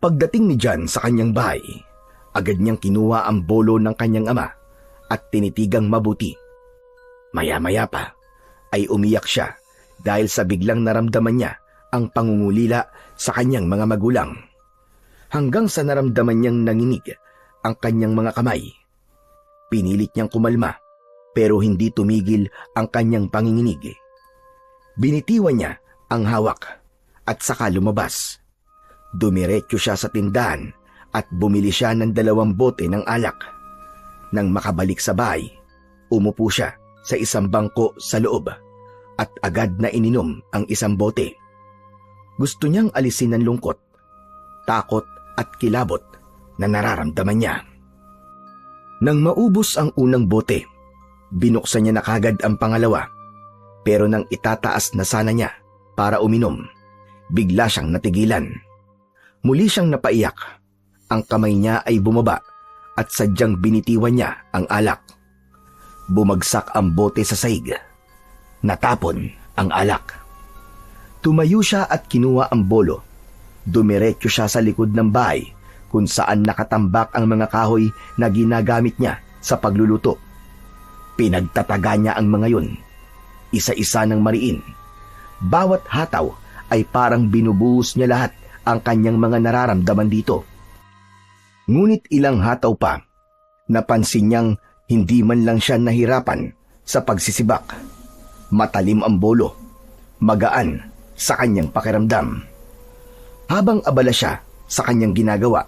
Pagdating ni John sa kanyang bahay, agad niyang kinuha ang bolo ng kanyang ama at tinitigang mabuti. Maya-maya pa ay umiyak siya dahil sa biglang naramdaman niya ang pangungulila sa kanyang mga magulang. Hanggang sa naramdaman niyang nanginig ang kanyang mga kamay. Pinilit niyang kumalma pero hindi tumigil ang kanyang panginginig. Binitiwan niya ang hawak at saka lumabas. Dumiretso siya sa tindahan at bumili siya ng 2 bote ng alak. Nang makabalik sa bahay, umupo siya sa isang bangko sa loob at agad na ininom ang isang bote. Gusto niyang alisin ang lungkot, takot at kilabot na nararamdaman niya. Nang maubos ang unang bote, Binuksan niya na kagad ang pangalawa, pero nang itataas na sana niya para uminom, bigla siyang natigilan. Muli siyang napaiyak. Ang kamay niya ay bumaba at sadyang binitiwan niya ang alak. Bumagsak ang bote sa sahig. Natapon ang alak. Tumayo siya at kinuha ang bolo. Dumiretso siya sa likod ng bahay kung saan nakatambak ang mga kahoy na ginagamit niya sa pagluluto. Pinagtataga niya ang mga yun. Isa-isa ng mariin. Bawat hataw ay parang binubuhos niya lahat ang kanyang mga nararamdaman dito. Ngunit ilang hataw pa, napansin niyang hindi man lang siya nahirapan sa pagsisibak. Matalim ang bolo, magaan sa kanyang pakiramdam. Habang abala siya sa kanyang ginagawa,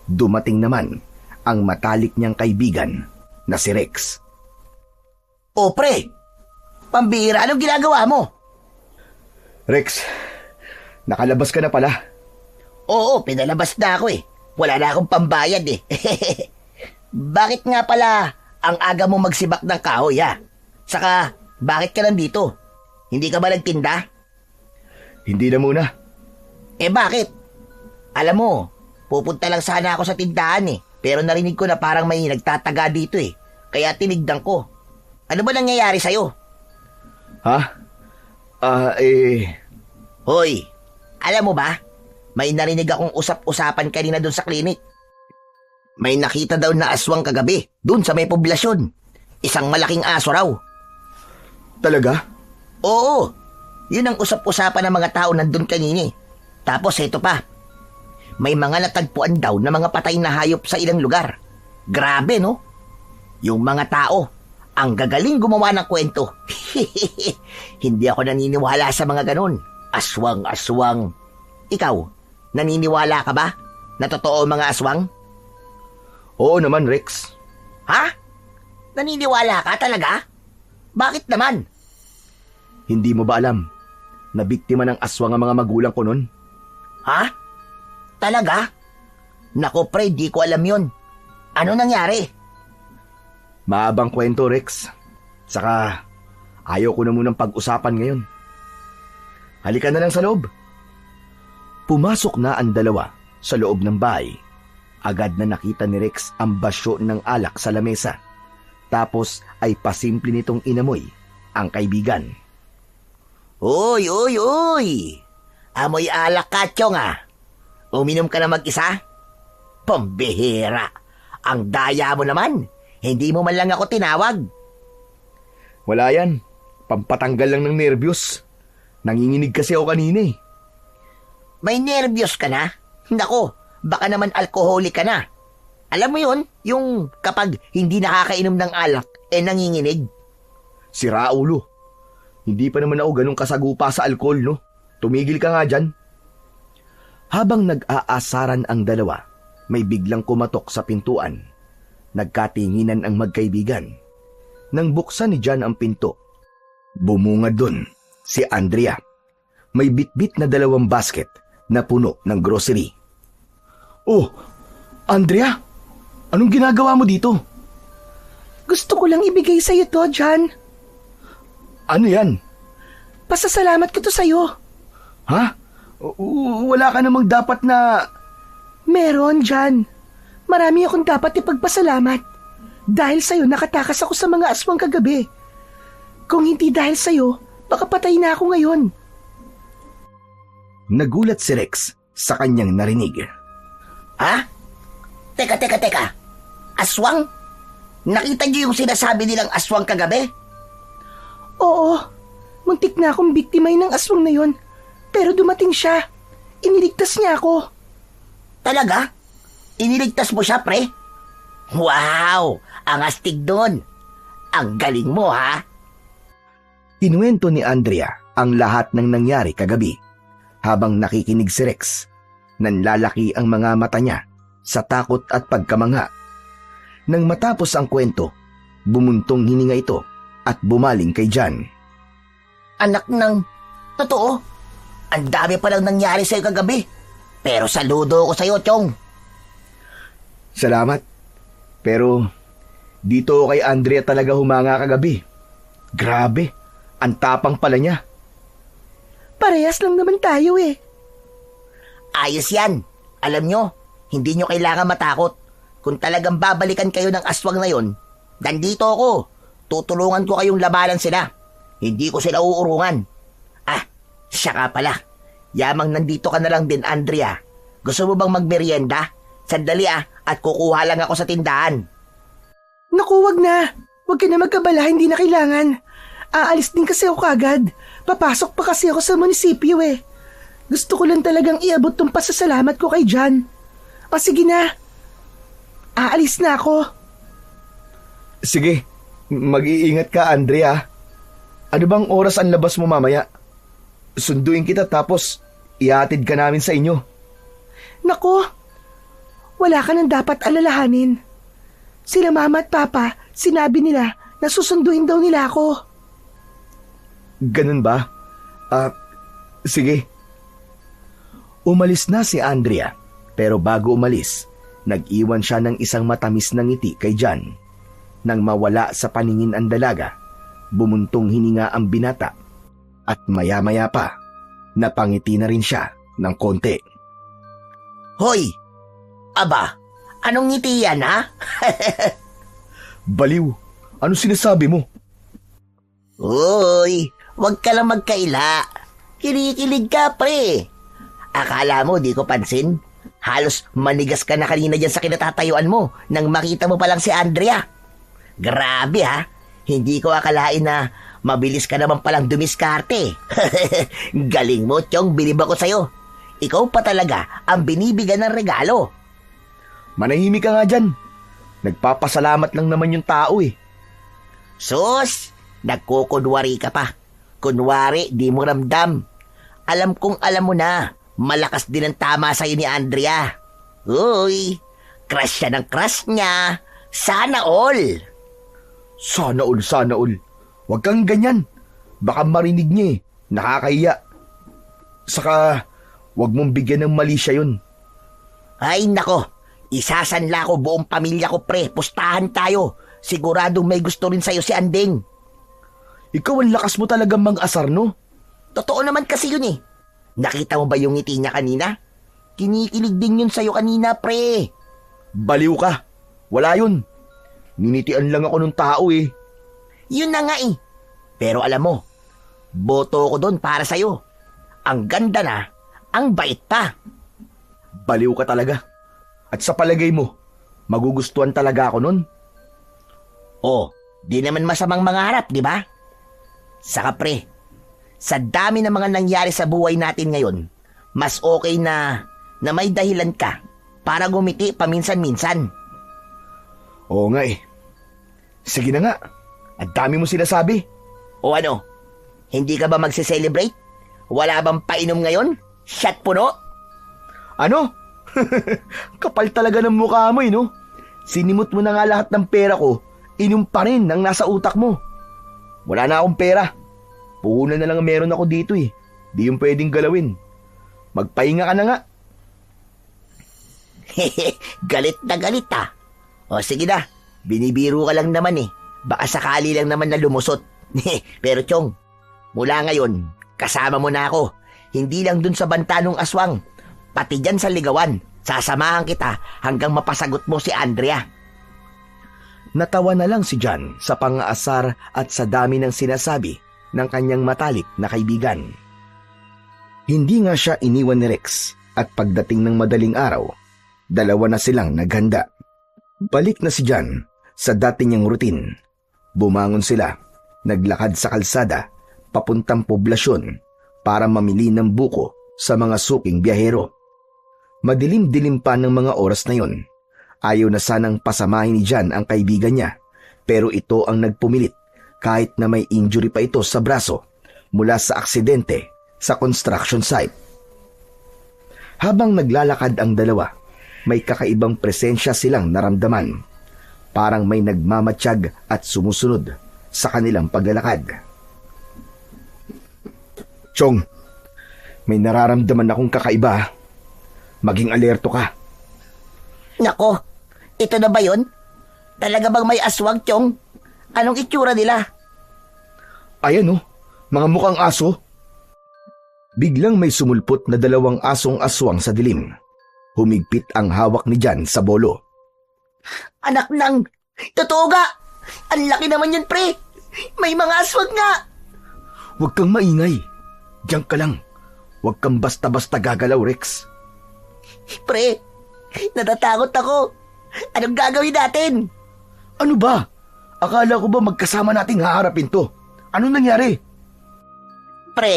dumating naman ang matalik niyang kaibigan na si Rex. O pre, pambihira, anong ginagawa mo? Rex, nakalabas ka na pala. Oo, pinalabas na ako eh. Wala na akong pambayad eh. Bakit nga pala ang aga mo magsibak ng kahoy ha? Saka, bakit ka nandito? Hindi ka ba nagtinda? Hindi na muna. Eh bakit? Alam mo, pupunta lang sana ako sa tindahan eh. Pero narinig ko na parang may nagtataga dito eh. Kaya tinigdan ko. Ano ba nangyayari sa'yo? Ha? Hoy, alam mo ba? May narinig akong usap-usapan kanina doon sa klinik. May nakita daw na aswang kagabi doon sa may poblasyon. Isang malaking aso raw. Talaga? Oo, yun ang usap-usapan ng mga tao nandun kanina. Tapos ito pa, may mga natagpuan daw na mga patay na hayop sa ilang lugar. Grabe no? Yung mga tao, ang gagaling gumawa ng kwento. Hindi ako naniniwala sa mga ganun. Aswang. Ikaw, naniniwala ka ba na totoo mga aswang? Oo naman, Rex. Ha? Naniniwala ka talaga? Bakit naman? Hindi mo ba alam na biktima ng aswang ang mga magulang ko nun? Ha? Talaga? Nako pre, di ko alam yun. Ano nangyari? Maabang kwento, Rex. Saka, ayaw ko na munang pag-usapan ngayon. Halika na lang sa loob. Pumasok na ang dalawa sa loob ng bahay. Agad na nakita ni Rex ang basyo ng alak sa lamesa. Tapos ay pasimple nitong inamoy ang kaibigan. Uy! Amoy alak ka, Chong ah. Uminom ka na mag-isa? Pambihira. Ang daya mo naman. Hindi mo man lang ako tinawag. Wala yan. Pampatanggal lang ng nervyos. Nanginginig kasi ako kanina eh. May nervyos ka na? Nako, baka naman alkoholik ka na. Alam mo yun, yung kapag hindi nakakainom ng alak, nanginginig. Sira ulo. Hindi pa naman ako ganun kasagupa sa alkohol, no? Tumigil ka nga dyan. Habang nag-aasaran ang dalawa, may biglang kumatok sa pintuan. Nagkatinginan ang magkaibigan. Nang buksan ni John ang pinto, bumungad dun si Andrea. May bitbit na 2 basket na puno ng grocery. Oh, Andrea, anong ginagawa mo dito? Gusto ko lang ibigay sa'yo to, John. Ano yan? Pasasalamat ko to sa'yo. Ha? Wala ka namang dapat na... Meron, John. Marami akong dapat ipagpasalamat. Dahil sa'yo nakatakas ako sa mga aswang kagabi. Kung hindi dahil sa'yo, baka patay na ako ngayon. Nagulat si Rex sa kanyang narinig. Ha? Teka. Aswang? Nakita niyo yung sinasabi nilang aswang kagabi? Oo. Muntik na akong biktimay ng aswang na yon. Pero dumating siya. Iniligtas niya ako. Talaga? Iniligtas mo siya, pre? Wow! Ang astig doon. Ang galing mo, ha? Kinuwento ni Andrea ang lahat ng nangyari kagabi. Habang nakikinig si Rex, nanlalaki ang mga mata niya sa takot at pagkamangha. Nang matapos ang kwento, bumuntong hininga ito at bumaling kay John. Anak ng... Totoo? Ang dami palang nangyari sa'yo kagabi. Pero saludo ko sa'yo, Chong. Salamat. Pero Dito kay Andrea talaga humanga kagabi. Grabe, ang tapang pala niya. Parehas lang naman tayo eh. Ayos yan. Alam nyo, hindi nyo kailangan matakot. Kung talagang babalikan kayo ng aswang na yon, nandito ako. Tutulungan ko kayong labanan sila. Hindi ko sila uurungan. Ah, siya ka pala. Yamang nandito ka na lang din, Andrea. Gusto mo bang magmerienda? Sandali at kukuha lang ako sa tindahan. Naku, wag na. Wag ka na magkabala, hindi na kailangan. Aalis din kasi ako kagad. Papasok pa kasi ako sa munisipyo eh. Gusto ko lang talagang iabot tong pasasalamat ko kay John. O sige na. Aalis na ako. Sige, mag-iingat ka, Andrea. Ano bang oras ang labas mo mamaya? Sunduin kita tapos ihatid ka namin sa inyo. Naku, wala ka nang dapat alalahanin. Sila mama at papa, sinabi nila na susunduin daw nila ako. Ganun ba? Sige. Umalis na si Andrea, pero bago umalis, nag-iwan siya ng isang matamis na ngiti kay John. Nang mawala sa paningin ang dalaga, bumuntong hininga ang binata at maya-maya pa, napangiti na rin siya ng konti. Hoy! Aba, anong ngiti yan, ha? Baliw, ano sinasabi mo? Uy, wag ka lang magkaila. Kinikilig ka, pre. Akala mo di ko pansin? Halos manigas ka na kanina dyan sa kinatatayuan mo nang makita mo palang si Andrea. Grabe ha, hindi ko akalain na mabilis ka naman palang dumiskarte. Galing mo, Chong, bilib ako sa'yo. Ikaw pa talaga ang binibigyan ng regalo. Manahimik ka nga dyan. Nagpapasalamat lang naman yung tao eh. Sus, nagkukunwari ka pa. Kunwari, di mo ramdam. Alam kong alam mo na, malakas din ang tama sa'yo ni Andrea. Uy, crush siya ng crush niya. Sana all. Sana all, sana all. Huwag kang ganyan. Baka marinig niya eh. Nakakahiya. Saka, huwag mong bigyan ng mali siya yun. Ay nako, isasanla ko buong pamilya ko, pre. Pustahan tayo. Siguradong may gusto rin sa'yo si Anding. Ikaw ang lakas mo talagang mang-asar, no? Totoo naman kasi yun eh. Nakita mo ba yung ngiti niya kanina? Kinikilig din yun sa'yo kanina, pre. Baliw ka. Wala yun. Ninitian lang ako ng tao eh. Yun na nga eh. Pero alam mo, boto ko doon para sa'yo. Ang ganda na, ang bait pa. Baliw ka talaga. At sa palagay mo, magugustuhan talaga ako nun? Oh, di naman masamang mangarap, di ba? Saka pre, sa dami ng mga nangyari sa buhay natin ngayon, mas okay na may dahilan ka para gumiti paminsan-minsan. Oo nga eh. Sige na nga. Ang dami mo sinasabi. O ano, hindi ka ba magse-celebrate? Wala bang painom ngayon? Shot puno? Ano? Kapal talaga ng mukha mo eh, no? Sinimot mo na nga lahat ng pera ko, inom pa rin ang nasa utak mo. Wala na akong pera. Puhunan na lang meron ako dito eh. Di yung pwedeng galawin. Magpahinga ka na nga. Galit na galit ah. O sige na, binibiro ka lang naman eh. Baka sakali lang naman na lumusot. Pero Chong, mula ngayon, kasama mo na ako. Hindi lang dun sa bantanong aswang, pati dyan sa ligawan. Sasamahan kita hanggang mapasagot mo si Andrea. Natawa na lang si John sa pang-aasar at sa dami ng sinasabi ng kanyang matalik na kaibigan. Hindi nga siya iniwan ni Rex at pagdating ng madaling araw, dalawa na silang naghanda. Balik na si John sa dati niyang routine. Bumangon sila, naglakad sa kalsada, papuntang poblasyon para mamili ng buko sa mga suking biyahero. Madilim-dilim pa ng mga oras na yon. Ayaw na sanang pasamahin ni John ang kaibigan niya, pero ito ang nagpumilit kahit na may injury pa ito sa braso mula sa aksidente sa construction site. Habang naglalakad ang dalawa, may kakaibang presensya silang naramdaman. Parang may nagmamatsyag at sumusunod sa kanilang paglalakad. Chong, may nararamdaman akong kakaiba. Maging alerto ka. Nako, ito na ba yun? Talaga bang may aswang, Chong? Anong itsura nila? Ayan oh, mga mukhang aso. Biglang may sumulpot na 2 asong aswang sa dilim. Humigpit ang hawak ni Jan sa bolo. Anak ng... Totoo ga! Ang laki naman yun, pre! May mga aswang nga! Huwag kang maingay. Diyan ka lang. Huwag kang basta-basta gagalaw, Rex. Pre, natatakot ako. Anong gagawin natin? Ano ba? Akala ko ba magkasama nating haharapin to? Ano nangyari? Pre,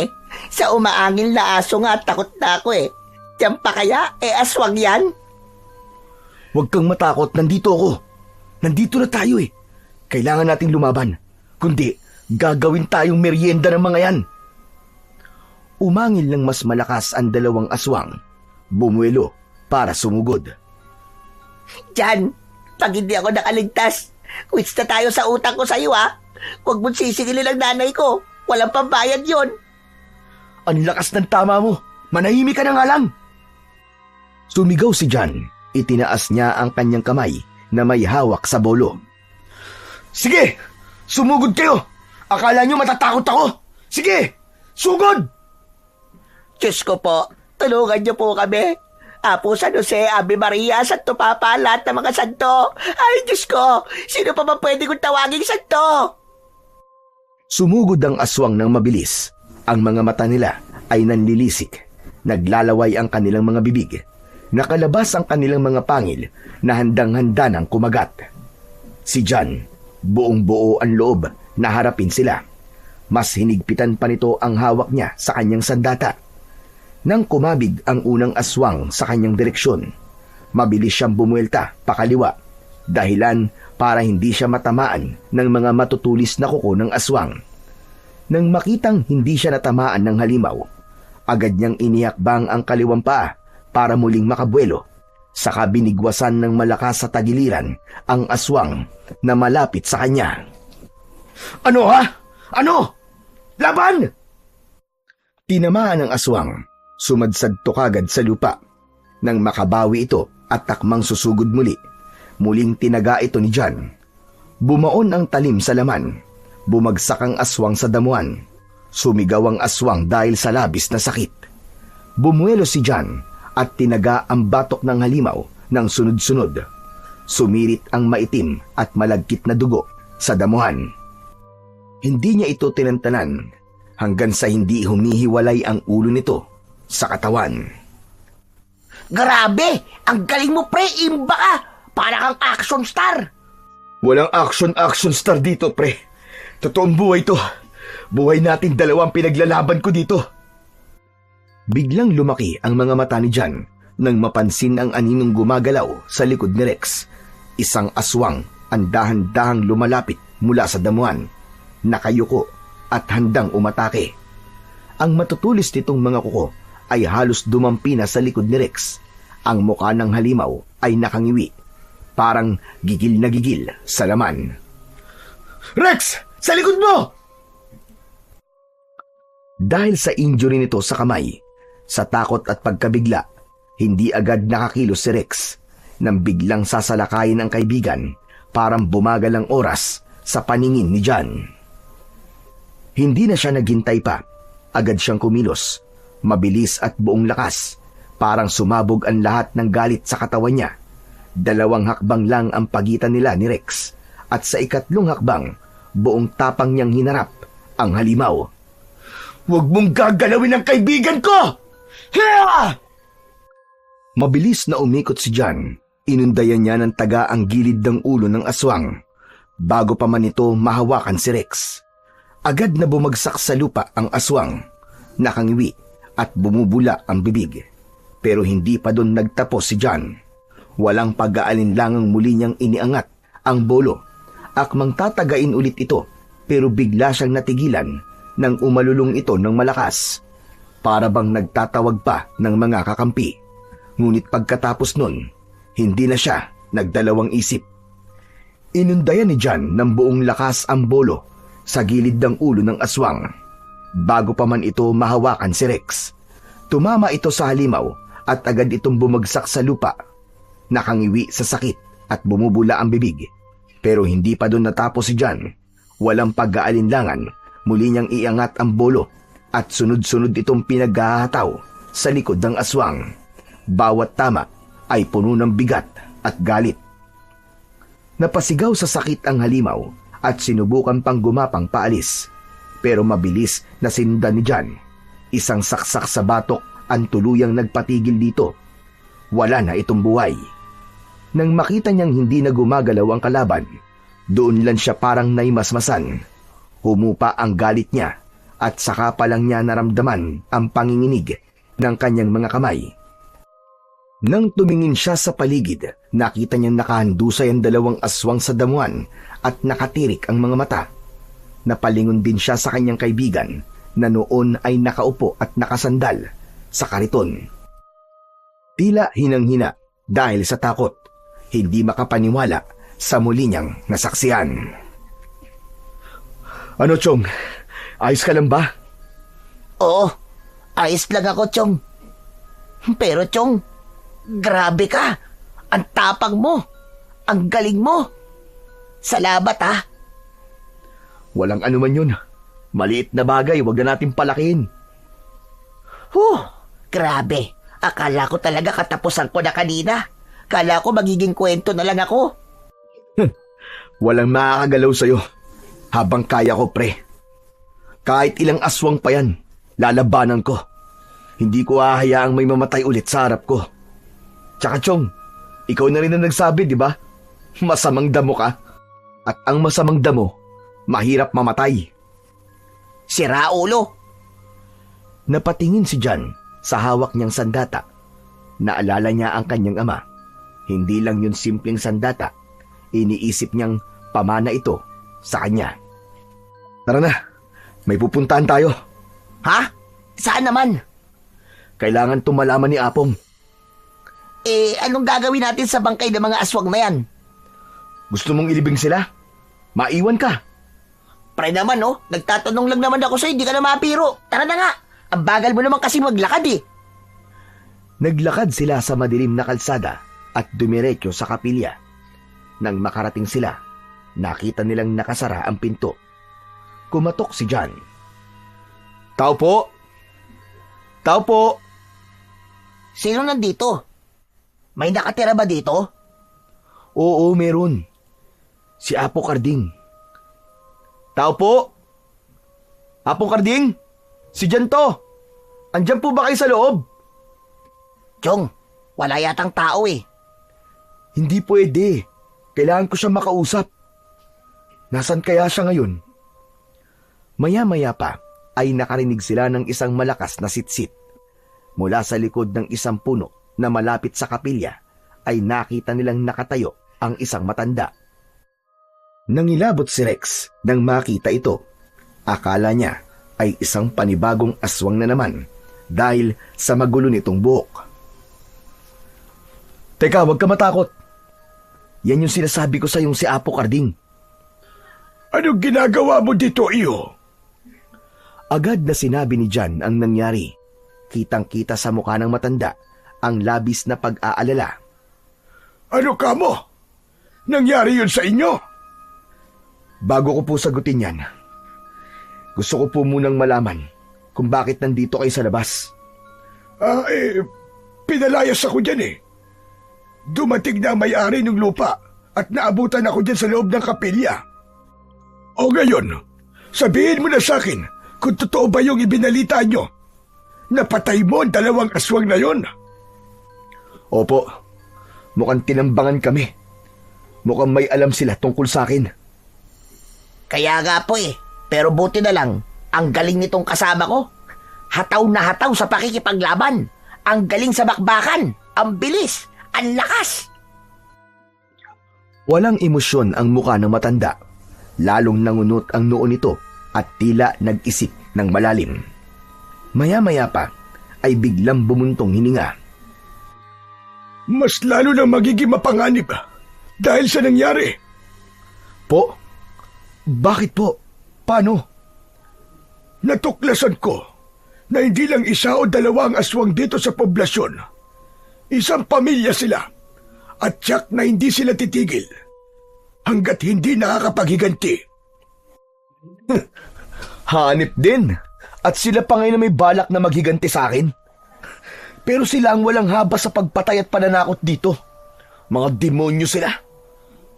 sa umaangil na aso nga takot na ako eh. Diyan pa kaya? Aswang yan? Huwag kang matakot, nandito ako. Nandito na tayo eh. Kailangan nating lumaban. Kundi, gagawin tayong merienda ng mga yan. Umangil ng mas malakas ang 2 aswang. Bumuelo para sumugod. Jan, pag hindi ako nakaligtas, quits na tayo sa utang ko sa'yo ha. Huwag mong sisingilin ang nanay ko. Walang pambayad yon. Ang lakas ng tama mo. Manahimik ka na nga lang. Sumigaw si Jan. Itinaas niya ang kanyang kamay na may hawak sa bolo. Sige! Sumugod kayo! Akala niyo matatakot ako? Sige! Sugod! Diyos ko po, tulungan niyo po kami. Apo San Jose, Ave Maria, Santo Papa, lahat ng mga santo. Ay, Diyos ko, sino pa ba pwede kong tawaging santo? Sumugod ang aswang ng mabilis. Ang mga mata nila ay nanlilisik. Naglalaway ang kanilang mga bibig. Nakalabas ang kanilang mga pangil na handang-handa ng kumagat. Si Jan, buong-buo ang loob na harapin sila. Mas hinigpitan pa nito ang hawak niya sa kanyang sandata. Nang kumabig ang unang aswang sa kanyang direksyon, mabilis siyang bumuelta pakaliwa, dahilan para hindi siya matamaan ng mga matutulis na kuko ng aswang. Nang makitang hindi siya natamaan ng halimaw, agad niyang inihakbang ang kaliwang paa para muling makabuelo. Saka binigwasan ng malakas sa tagiliran ang aswang na malapit sa kanya. Ano ha? Ano? Laban! Tinamaan ng aswang. Sumadsad to kagad sa lupa. Nang makabawi ito at takmang susugod muli, muling tinaga ito ni Jan. Bumaon ang talim sa laman. Bumagsak ang aswang sa damuhan. Sumigaw ang aswang dahil sa labis na sakit. Bumuelo si Jan at tinaga ang batok ng halimaw ng sunod-sunod. Sumirit ang maitim at malagkit na dugo sa damuhan. Hindi niya ito tinantanan hanggang sa hindi humihiwalay ang ulo nito sa katawan. Grabe! Ang galing mo, pre! Imba ka! Para kang action star! Walang action star dito, pre. Totoong buhay to. Buhay nating 2 pinaglalaban ko dito. Biglang lumaki ang mga mata ni Jan nang mapansin ang aninong gumagalaw sa likod ni Rex. Isang aswang ang dahan-dahang lumalapit mula sa damuhan, nakayuko at handang umatake. Ang matutulis nitong mga kuko ay halos dumampi na sa likod ni Rex. Ang mukha ng halimaw ay nakangiwi, parang gigil na gigil sa laman. Rex! Sa likod mo! Dahil sa injury nito sa kamay, sa takot at pagkabigla, hindi agad nakakilos si Rex. Nang biglang sasalakayin ang kaibigan, parang bumagal ang oras sa paningin ni Jan. Hindi na siya naghintay pa. Agad siyang kumilos, mabilis at buong lakas. Parang sumabog ang lahat ng galit sa katawan niya. 2 hakbang lang ang pagitan nila ni Rex. At sa ikatlong hakbang, buong tapang niyang hinarap ang halimaw. Huwag mong gagalawin ang kaibigan ko! Hiya! Mabilis na umikot si Jan. Inundayan niya ng taga ang gilid ng ulo ng aswang. Bago pa man ito mahawakan si Rex, agad na bumagsak sa lupa ang aswang. Nakangiwi at bumubula ang bibig. Pero hindi pa doon nagtapos si Jan. Walang pag-aalinlangang muli niyang iniangat ang bolo. Akmang tatagain ulit ito, pero bigla siyang natigilan nang umalulong ito ng malakas. Para bang nagtatawag pa ng mga kakampi. Ngunit pagkatapos nun, hindi na siya nagdalawang isip. Inundayan ni Jan ng buong lakas ang bolo sa gilid ng ulo ng aswang. Bago pa man ito mahawakan si Rex, tumama ito sa halimaw at agad itong bumagsak sa lupa. Nakangiwi sa sakit at bumubula ang bibig. Pero hindi pa doon natapos si John. Walang pag-aalinlangan, muli niyang iangat ang bolo at sunod-sunod itong pinaghahataw sa likod ng aswang. Bawat tama ay puno ng bigat at galit. Napasigaw sa sakit ang halimaw at sinubukan pang gumapang paalis. Pero mabilis na sinundan ni John. Isang saksak sa batok ang tuluyang nagpatigil dito. Wala na itong buhay. Nang makita niyang hindi na gumagalaw ang kalaban, doon lang siya parang naimasmasan. Humupa ang galit niya at saka pa lang niya naramdaman ang panginginig ng kanyang mga kamay. Nang tumingin siya sa paligid, nakita niyang nakahandusay ang dalawang aswang sa damuhan at nakatirik ang mga mata. Napalingon din siya sa kanyang kaibigan na noon ay nakaupo at nakasandal sa kariton. Tila hinang-hina dahil sa takot, hindi makapaniwala sa muli niyang nasaksihan. Ano, Chong? Ayos ka lang ba? Oo, ayos lang ako, Chong. Pero, Chong, grabe ka. Ang tapang mo. Ang galing mo. Salamat, ha. Walang anuman yun. Maliit na bagay, wag na natin palakihin. Grabe. Akala ko talaga katapusan ko na kanina. Akala ko magiging kwento na lang ako. Walang makakagalaw sa'yo. Habang kaya ko, pre. Kahit ilang aswang pa yan, lalabanan ko. Hindi ko hahayaang may mamatay ulit sa harap ko. Tsaka, Chong, ikaw na rin ang nagsabi, di ba? Masamang damo ka. At ang masamang damo, mahirap mamatay. Sira ulo. Napatingin si John sa hawak niyang sandata. Naalala niya ang kanyang ama. Hindi lang yun simpleng sandata. Iniisip niyang pamana ito sa kanya. Tara na, may pupuntahan tayo. Ha? Saan naman? Kailangan tumalaman ni Apong. Anong gagawin natin sa bangkay ng mga aswang na yan? Gusto mong ilibing sila? Maiwan ka. Pre naman, nagtatanong lang naman ako sa'yo, hindi ka na mapiro. Tara na nga, ang bagal mo naman kasi maglakad eh. Naglakad sila sa madilim na kalsada at dumiretso sa kapilya. Nang makarating sila, nakita nilang nakasara ang pinto. Kumatok si John. Tao po! Tao po! Sino nandito? May nakatira ba dito? Oo, meron. Si Apo Karding. Tao po! Apo Karding! Si John to! Andyan po ba kayo sa loob? Chong, wala yatang tao eh. Hindi pwede. Kailangan ko siya makausap. Nasaan kaya siya ngayon? Maya-maya pa ay nakarinig sila ng isang malakas na sitsit. Mula sa likod ng isang puno na malapit sa kapilya ay nakita nilang nakatayo ang isang matanda. Nangilabot si Rex nang makita ito. Akala niya ay isang panibagong aswang na naman dahil sa magulo nitong buhok. Teka, huwag ka matakot. Yan yung sinasabi ko sa yung si Apo Karding. Anong ginagawa mo dito, iyo? Agad na sinabi ni John ang nangyari. Kitang-kita sa mukha ng matanda ang labis na pag-aalala. Ano ka mo? Nangyari yun sa inyo? Bago ko po sagutin yan, gusto ko po munang malaman kung bakit nandito kayo sa labas. Pinalayas ako dyan eh. Dumating na ang may-ari ng lupa at naabutan ako dyan sa loob ng kapilya. O ngayon, sabihin mo na sa akin kung totoo ba yung ibinalita nyo. Napatay mo ang dalawang aswang na yon. Opo, mukhang tinambangan kami. Mukhang may alam sila tungkol sa akin. Kaya nga po eh, pero buti na lang, ang galing nitong kasama ko. Hataw na hataw sa pakikipaglaban. Ang galing sa bakbakan, ang bilis, ang lakas. Walang emosyon ang mukha ng matanda. Lalong nangunot ang noo nito at tila nag-isip ng malalim. Maya-maya pa ay biglang bumuntong hininga. Mas lalo na magiging mapanganib dahil sa nangyari. Po? Bakit po? Paano? Natuklasan ko na hindi lang isa o dalawa ang aswang dito sa poblasyon. Isang pamilya sila at tiyak na hindi sila titigil. hanggat hindi nakakapaghiganti. Hanip din. At sila pa ngayon na may balak na maghiganti sa akin. Pero sila ang walang habas sa pagpatay at pananakot dito. Mga demonyo sila.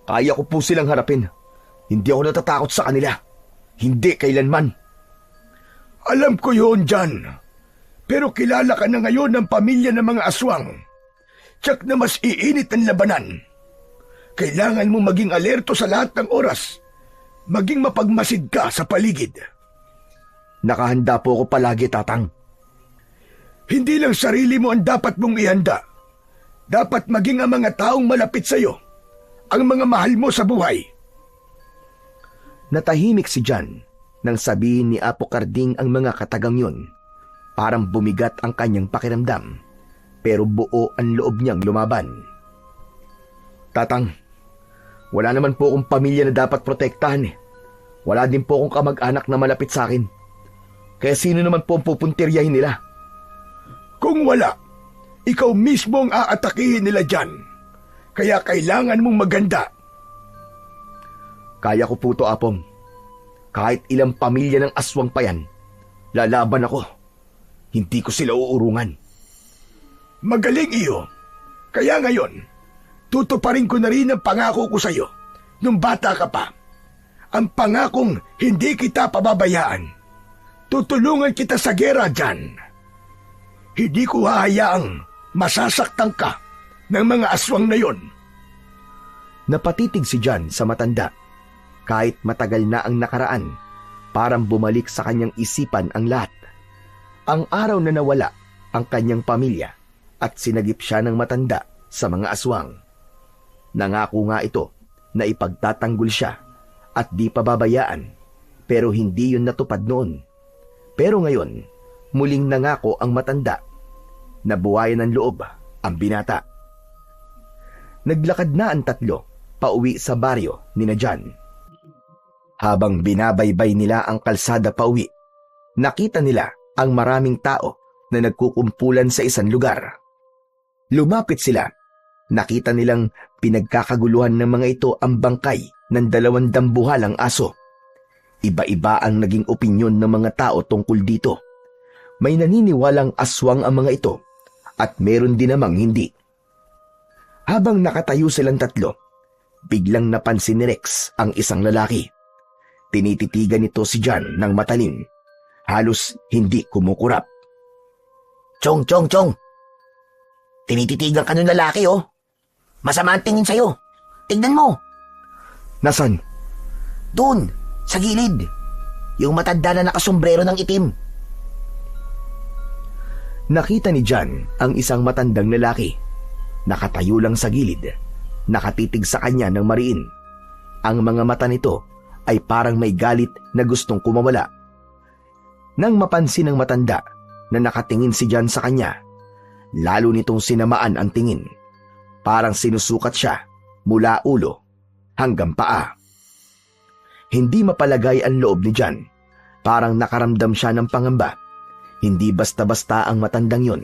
Kaya ko po silang harapin. Hindi ako natatakot sa kanila. Hindi kailanman. Alam ko yun, John. Pero kilala ka na ngayon ng pamilya ng mga aswang. Tiyak na mas iinit ang labanan. Kailangan mo maging alerto sa lahat ng oras. Maging mapagmasid ka sa paligid. Nakahanda po ako palagi, Tatang. Hindi lang sarili mo ang dapat mong ihanda. Dapat maging ang mga taong malapit sa iyo, ang mga mahal mo sa buhay. Natahimik si John nang sabihin ni Apo Carding ang mga katagang yun. Parang bumigat ang kanyang pakiramdam, pero buo ang loob niyang lumaban. Tatang, wala naman po akong pamilya na dapat protektahan eh. Wala din po akong kamag-anak na malapit sa akin. Kaya sino naman po ang pupuntiryahin nila? Kung wala, ikaw mismo ang aatakihin nila dyan. Kaya kailangan mong maganda. Kaya ko po to, Apong. Kahit ilang pamilya ng aswang pa yan, lalaban ako. Hindi ko sila uurungan. Magaling iyo. Kaya ngayon, tutuparin ko na rin ang pangako ko sa iyo nung bata ka pa. Ang pangakong hindi kita pababayaan. Tutulungan kita sa gera dyan. Hindi ko hahayaang masasaktan ka ng mga aswang na yon. Napatitig si John sa matanda. Kahit matagal na ang nakaraan, parang bumalik sa kanyang isipan ang lahat. Ang araw na nawala ang kanyang pamilya at sinagip siya ng matanda sa mga aswang. Nangako nga ito na ipagtatanggol siya at di pababayaan, pero hindi yun natupad noon. Pero ngayon, muling nangako ang matanda. Nabuhayan ng loob ang binata. Naglakad na ang tatlo pauwi sa baryo ni na John. Habang binabaybay nila ang kalsada pauwi, nakita nila ang maraming tao na nagkukumpulan sa isang lugar. Lumapit sila. Nakita nilang pinagkakaguluhan ng mga ito ang bangkay ng 2 dambuhalang aso. Iba-iba ang naging opinyon ng mga tao tungkol dito. May naniniwalang aswang ang mga ito at meron din namang hindi. Habang nakatayo silang tatlo, biglang napansin ni Rex ang isang lalaki. Tinititigan nito si John ng matalim. Halos hindi kumukurap. Chong! Tinititigan ka ng lalaki, oh. Masama ang tingin sa'yo. Tignan mo. Nasaan? Doon, sa gilid. Yung matanda na nakasombrero ng itim. Nakita ni John ang isang matandang lalaki. Nakatayo lang sa gilid. Nakatitig sa kanya ng mariin. Ang mga mata nito ay parang may galit na gustong kumawala. Nang mapansin ng matanda na nakatingin si John sa kanya, lalo nitong sinamaan ang tingin. Parang sinusukat siya mula ulo hanggang paa. Hindi mapalagay ang loob ni John. Parang nakaramdam siya ng pangamba. Hindi basta-basta ang matandang yun.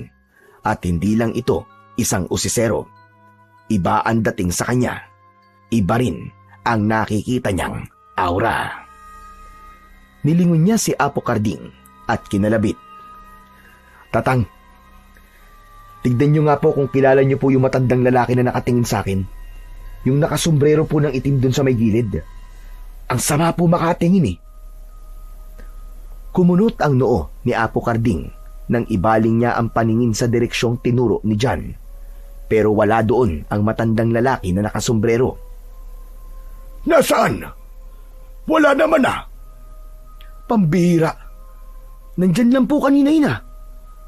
At hindi lang ito isang usisero. Iba ang dating sa kanya. Iba rin ang nakikita niyang aura. Nilingon niya si Apo Carding at kinalabit. Tatang, tignan niyo nga po kung kilala niyo po yung matandang lalaki na nakatingin sa akin. Yung nakasombrero po ng itim dun sa may gilid. Ang sama po makatingin eh. Kumunot ang noo ni Apo Carding nang ibaling niya ang paningin sa direksyong tinuro ni John. Pero wala doon ang matandang lalaki na nakasombrero. Nasaan? Wala naman ah. Pambihira. Nandyan lang po kanina yun ah.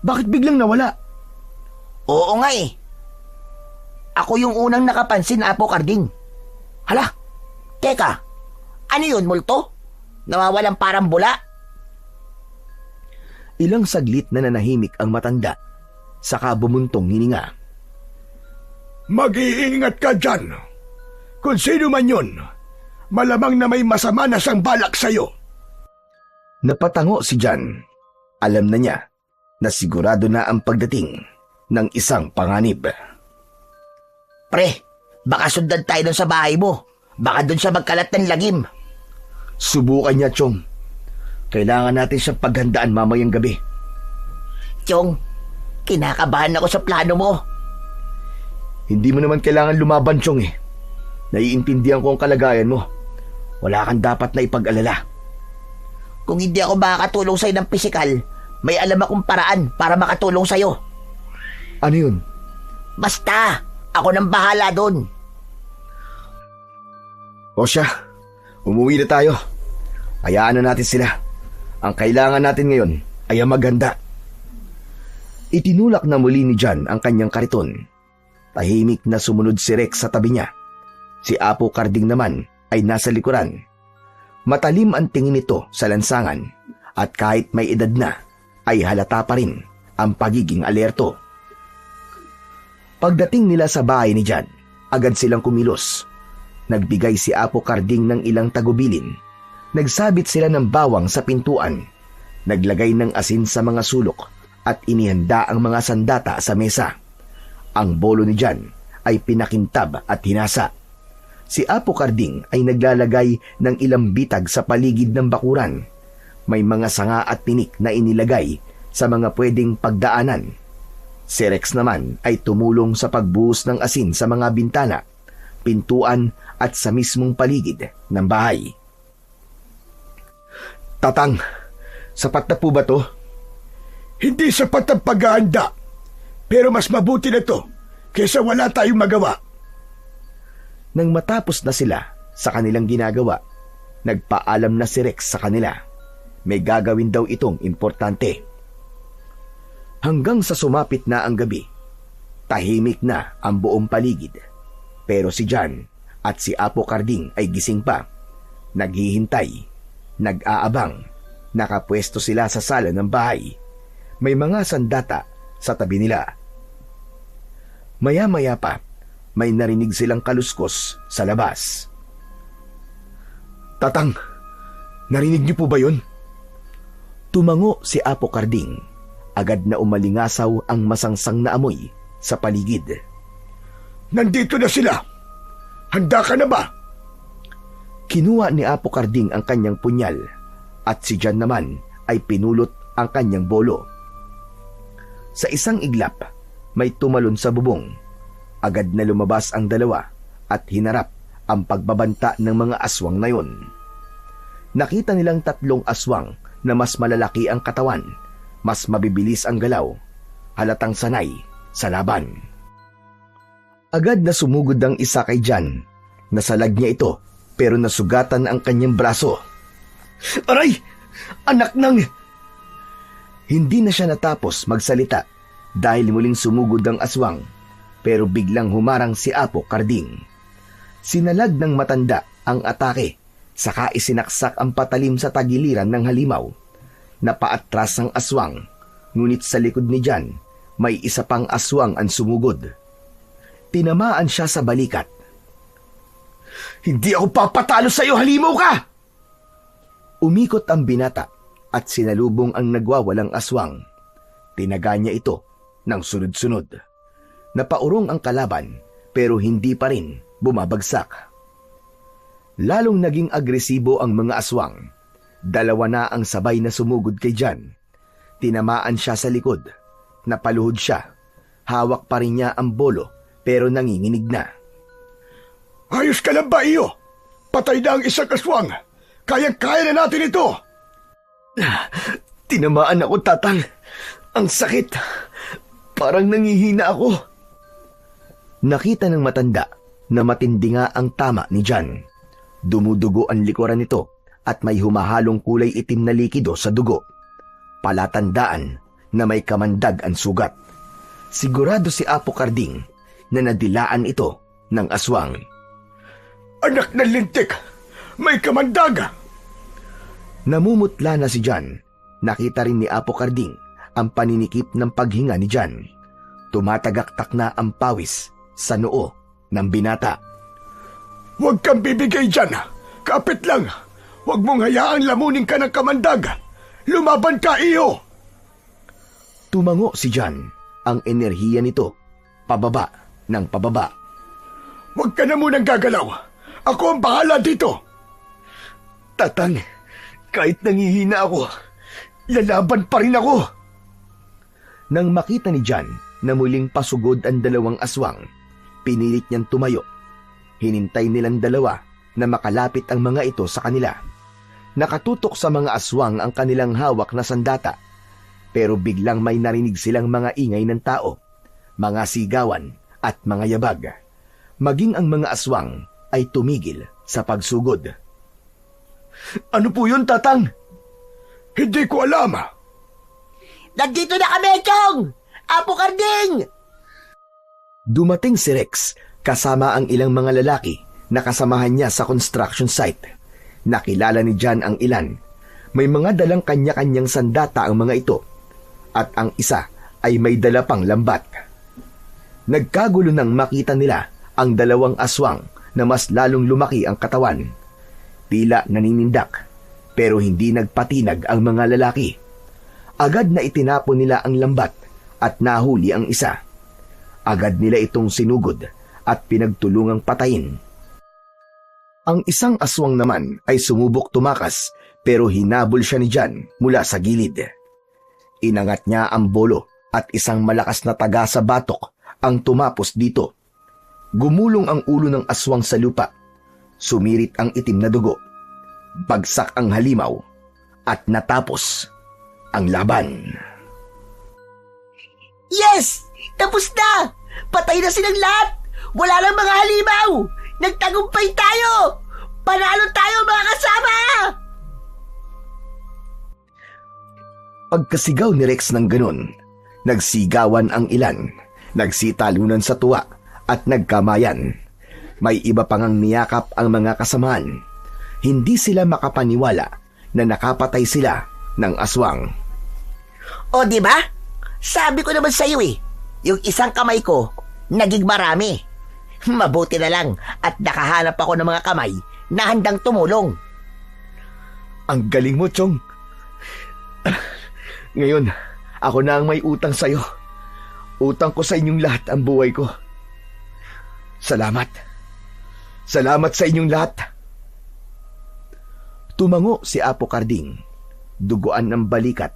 Bakit biglang nawala? Oo nga eh. Ako yung unang nakapansin, Apo Carding. Hala, teka. Ano yun, multo? Nawawalang parang bula? Ilang saglit na nanahimik ang matanda. Saka bumuntong hininga. Mag-iingat ka dyan. Kung sino man yun, malamang na may masama na siyang balak sa'yo. Napatango si John. Alam na niya na sigurado na ang pagdating ng isang panganib. Pre, baka sundan tayo dun sa bahay mo. Baka doon siya magkalat ng lagim. Subukan niya, Chong. Kailangan natin siyang paghandaan mamayang gabi. Chong, kinakabahan ako sa plano mo. Hindi mo naman kailangan lumaban, Chong eh. Naiintindihan ko ang kalagayan mo. Wala kang dapat na ipag-alala. Kung hindi ako makakatulong sa'yo ng pisikal, may alam akong paraan para makatulong sa'yo. Ano yun? Basta, ako nang bahala doon. O siya, umuwi na tayo. Hayaan na natin sila. Ang kailangan natin ngayon ay ang maghanda. Itinulak na muli ni John ang kanyang kariton. Tahimik na sumunod si Rex sa tabi niya. Si Apo Carding naman ay nasa likuran. Matalim ang tingin nito sa lansangan at kahit may edad na, ay halata pa rin ang pagiging alerto. Pagdating nila sa bahay ni John, agad silang kumilos. Nagbigay si Apo Carding ng ilang tagubilin. Nagsabit sila ng bawang sa pintuan. Naglagay ng asin sa mga sulok at inihanda ang mga sandata sa mesa. Ang bolo ni John ay pinakintab at hinasa. Si Apo Carding ay naglalagay ng ilang bitag sa paligid ng bakuran. May mga sanga at tinik na inilagay sa mga pwedeng pagdaanan. Si Rex naman ay tumulong sa pagbuhos ng asin sa mga bintana, pintuan at sa mismong paligid ng bahay. Tatang, sapat na po ba to? Hindi sapat ang paghahanda, pero mas mabuti na to kaysa wala tayong magawa. Nang matapos na sila sa kanilang ginagawa, nagpaalam na si Rex sa kanila. May gagawin daw itong importante. Hanggang sa sumapit na ang gabi, tahimik na ang buong paligid. Pero si John at si Apo Carding ay gising pa. Naghihintay, nag-aabang, nakapwesto sila sa sala ng bahay. May mga sandata sa tabi nila. Maya-maya pa, may narinig silang kaluskos sa labas. Tatang, narinig niyo po ba yun? Tumango si Apo Carding. Agad na umalingasaw ang masangsang na amoy sa paligid. Nandito na sila! Handa ka na ba? Kinuha ni Apo Carding ang kanyang punyal at si John naman ay pinulot ang kanyang bolo. Sa isang iglap, may tumalon sa bubong. Agad na lumabas ang dalawa at hinarap ang pagbabanta ng mga aswang na yon. Nakita nilang 3 aswang na mas malalaki ang katawan, mas mabibilis ang galaw, halatang sanay sa laban. Agad na sumugod ang isa kay John. Nasalag niya ito pero nasugatan ang kanyang braso. Aray! Anak ng... Hindi na siya natapos magsalita dahil muling sumugod ang aswang pero biglang humarang si Apo Carding. Sinalag ng matanda ang atake, saka isinaksak ang patalim sa tagiliran ng halimaw. Napaatras ang aswang, ngunit sa likod ni John, may isa pang aswang ang sumugod. Tinamaan siya sa balikat. Hindi ako papatalo sa iyo, halimaw ka! Umikot ang binata at sinalubong ang nagwawalang aswang. Tinaga niya ito ng sunod-sunod. Napaurong ang kalaban pero hindi pa rin bumabagsak. Lalong naging agresibo ang mga aswang. 2 na ang sabay na sumugod kay John. Tinamaan siya sa likod. Napaluhod siya. Hawak pa rin niya ang bolo pero nanginginig na. Ayos ka lang ba, iyo? Patay na ang isang aswang. Kayang-kaya na natin ito. Tinamaan ako, tatang. Ang sakit. Parang nangihina ako. Nakita ng matanda na matindi nga ang tama ni John. Dumudugo ang likuran nito at may humahalong kulay itim na likido sa dugo. Palatandaan na may kamandag ang sugat. Sigurado si Apo Carding na nadilaan ito ng aswang. Anak ng lintik! May kamandag! Namumutla na si John. Nakita rin ni Apo Carding ang paninikip ng paghinga ni John. Tumatagaktak na ang pawis sa noo ng binata. Huwag kang bibigay dyan! Kapit lang! Huwag mong hayaang lamunin ka ng kamandag! Lumaban ka, iyo! Tumango si John. Ang enerhiya nito, pababa ng pababa. Huwag ka na munang gagalaw! Ako ang bahala dito. Tatang, kahit nangihina ako, lalaban pa rin ako. Nang makita ni John na muling pasugod ang dalawang aswang, pinilit niyang tumayo. Hinintay nilang dalawa na makalapit ang mga ito sa kanila. Nakatutok sa mga aswang ang kanilang hawak na sandata, pero biglang may narinig silang mga ingay ng tao, mga sigawan at mga yabag. Maging ang mga aswang ay tumigil sa pagsugod. Ano po yun, Tatang? Hindi ko alam. Nandito na kami, Chong! Apo Karding! Dumating si Rex kasama ang ilang mga lalaki na kasamahan niya sa construction site. Nakilala ni John ang ilan. May mga dalang kanya-kanyang sandata ang mga ito, at ang isa ay may dala pang lambat. Nagkagulo nang makita nila ang dalawang aswang na mas lalong lumaki ang katawan. Tila naninindak, pero hindi nagpatinag ang mga lalaki. Agad na itinapon nila ang lambat at nahuli ang isa. Agad nila itong sinugod at pinagtulungang patayin. Ang isang aswang naman ay sumubok tumakas, pero hinabol siya ni John mula sa gilid. Inangat niya ang bolo at isang malakas na taga sa batok ang tumapos dito. Gumulong ang ulo ng aswang sa lupa. Sumirit ang itim na dugo. Bagsak ang halimaw at natapos ang laban. Yes! Tapos na! Patay na silang lahat! Wala lang mga halimaw! Nagtagumpay tayo! Panalo tayo, mga kasama! Pagkasigaw ni Rex ng ganun, nagsigawan ang ilan, nagsitalunan sa tuwa at nagkamayan. May iba pang ang niyakap ang mga kasamaan. Hindi sila makapaniwala na nakapatay sila ng aswang. O, di ba? Sabi ko naman sa iyo yung isang kamay ko, naging marami. Mabuti na lang at nakahanap ako ng mga kamay na handang tumulong. Ang galing mo, Chong. Ngayon, ako na ang may utang sa'yo. Utang ko sa inyong lahat ang buhay ko. Salamat. Salamat sa inyong lahat. Tumango si Apo Karding. Duguan ng balikat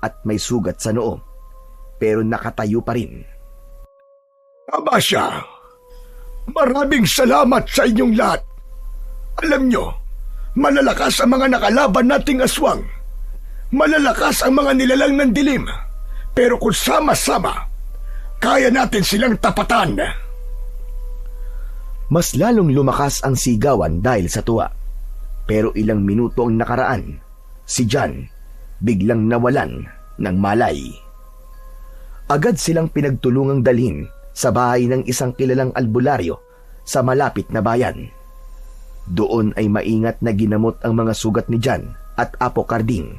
at may sugat sa noo, pero nakatayo pa rin. Abasya, maraming salamat sa inyong lahat. Alam nyo, malalakas ang mga nakalaban nating aswang. Malalakas ang mga nilalang ng dilim. Pero kung sama-sama, kaya natin silang tapatan. Mas lalong lumakas ang sigawan dahil sa tuwa. Pero ilang minuto ang nakaraan, si John biglang nawalan ng malay. Agad silang pinagtulungang dalhin sa bahay ng isang kilalang albularyo sa malapit na bayan. Doon ay maingat na ginamot ang mga sugat ni John at Apo Karding.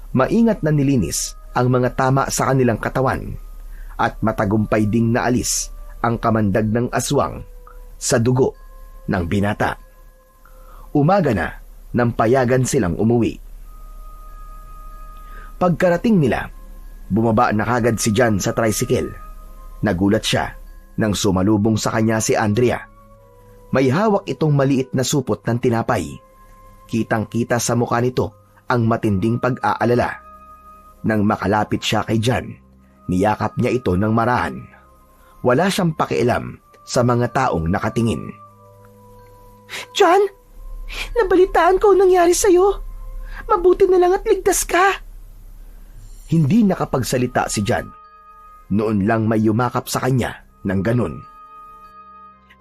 Maingat na nilinis ang mga tama sa kanilang katawan at matagumpay ding naalis ang kamandag ng aswang sa dugo ng binata. Umaga na nang payagan silang umuwi. Pagkarating nila, bumaba na kagad si John sa tricycle. Nagulat siya nang sumalubong sa kanya si Andrea. May hawak itong maliit na supot ng tinapay. Kitang-kita sa mukha nito ang matinding pag-aalala. Nang makalapit siya kay John, niyakap niya ito ng marahan. Wala siyang pakialam sa mga taong nakatingin. John, nabalitaan ko ang nangyari sa'yo. Mabuti na lang at ligtas ka. Hindi nakapagsalita si John. Noon lang may yumakap sa kanya ng ganun.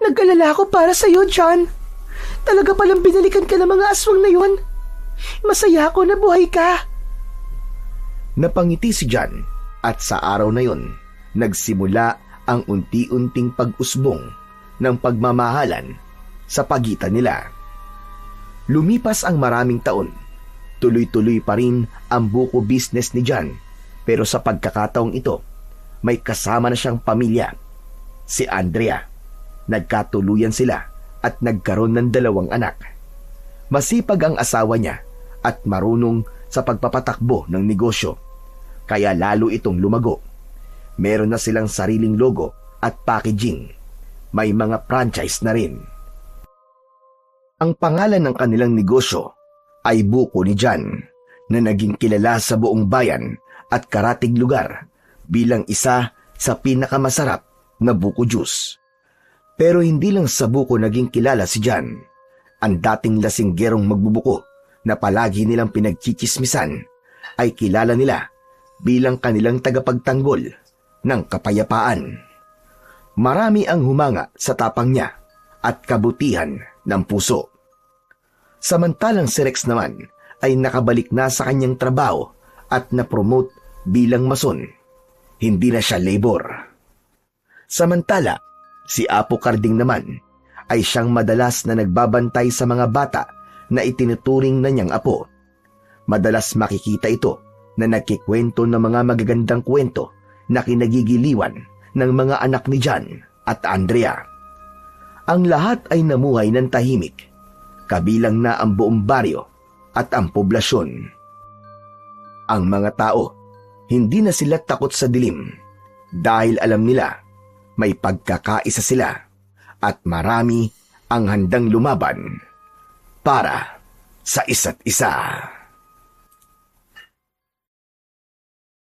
Nag-alala ako para sa'yo, John. Talaga palang binalikan ka ng mga aswang na yun. Masaya ako na buhay ka. Napangiti si John at sa araw na yon, nagsimula ang unti-unting pag-usbong ng pagmamahalan sa pagitan nila. Lumipas ang maraming taon. Tuloy-tuloy pa rin ang buko business ni John, pero sa pagkakataong ito, may kasama na siyang pamilya, si Andrea. Nagkatuluyan sila at nagkaroon ng 2 anak. Masipag ang asawa niya at marunong sa pagpapatakbo ng negosyo, kaya lalo itong lumago. Meron na silang sariling logo at packaging. May mga franchise na rin. Ang pangalan ng kanilang negosyo ay Buko ni Jan, na naging kilala sa buong bayan at karatig lugar bilang isa sa pinakamasarap na buko juice. Pero hindi lang sa buko naging kilala si Jan. Ang dating lasinggerong magbubuko na palagi nilang pinagchichismisan ay kilala nila bilang kanilang tagapagtanggol ng kapayapaan. Marami ang humanga sa tapang niya at kabutihan ng puso. Samantalang si Rex naman ay nakabalik na sa kanyang trabaho at na-promote bilang mason. Hindi na siya labor. Samantala, si Apo Karding naman ay siyang madalas na nagbabantay sa mga bata na itinuturing na niyang apo. Madalas makikita ito na nagkikwento ng mga magagandang kwento na kinagigiliwan ng mga anak ni Jan at Andrea. Ang lahat ay namuhay ng tahimik, kabilang na ang buong baryo at ang poblasyon. Ang mga tao, hindi na sila takot sa dilim dahil alam nila may pagkakaisa sila at marami ang handang lumaban para sa isa't isa.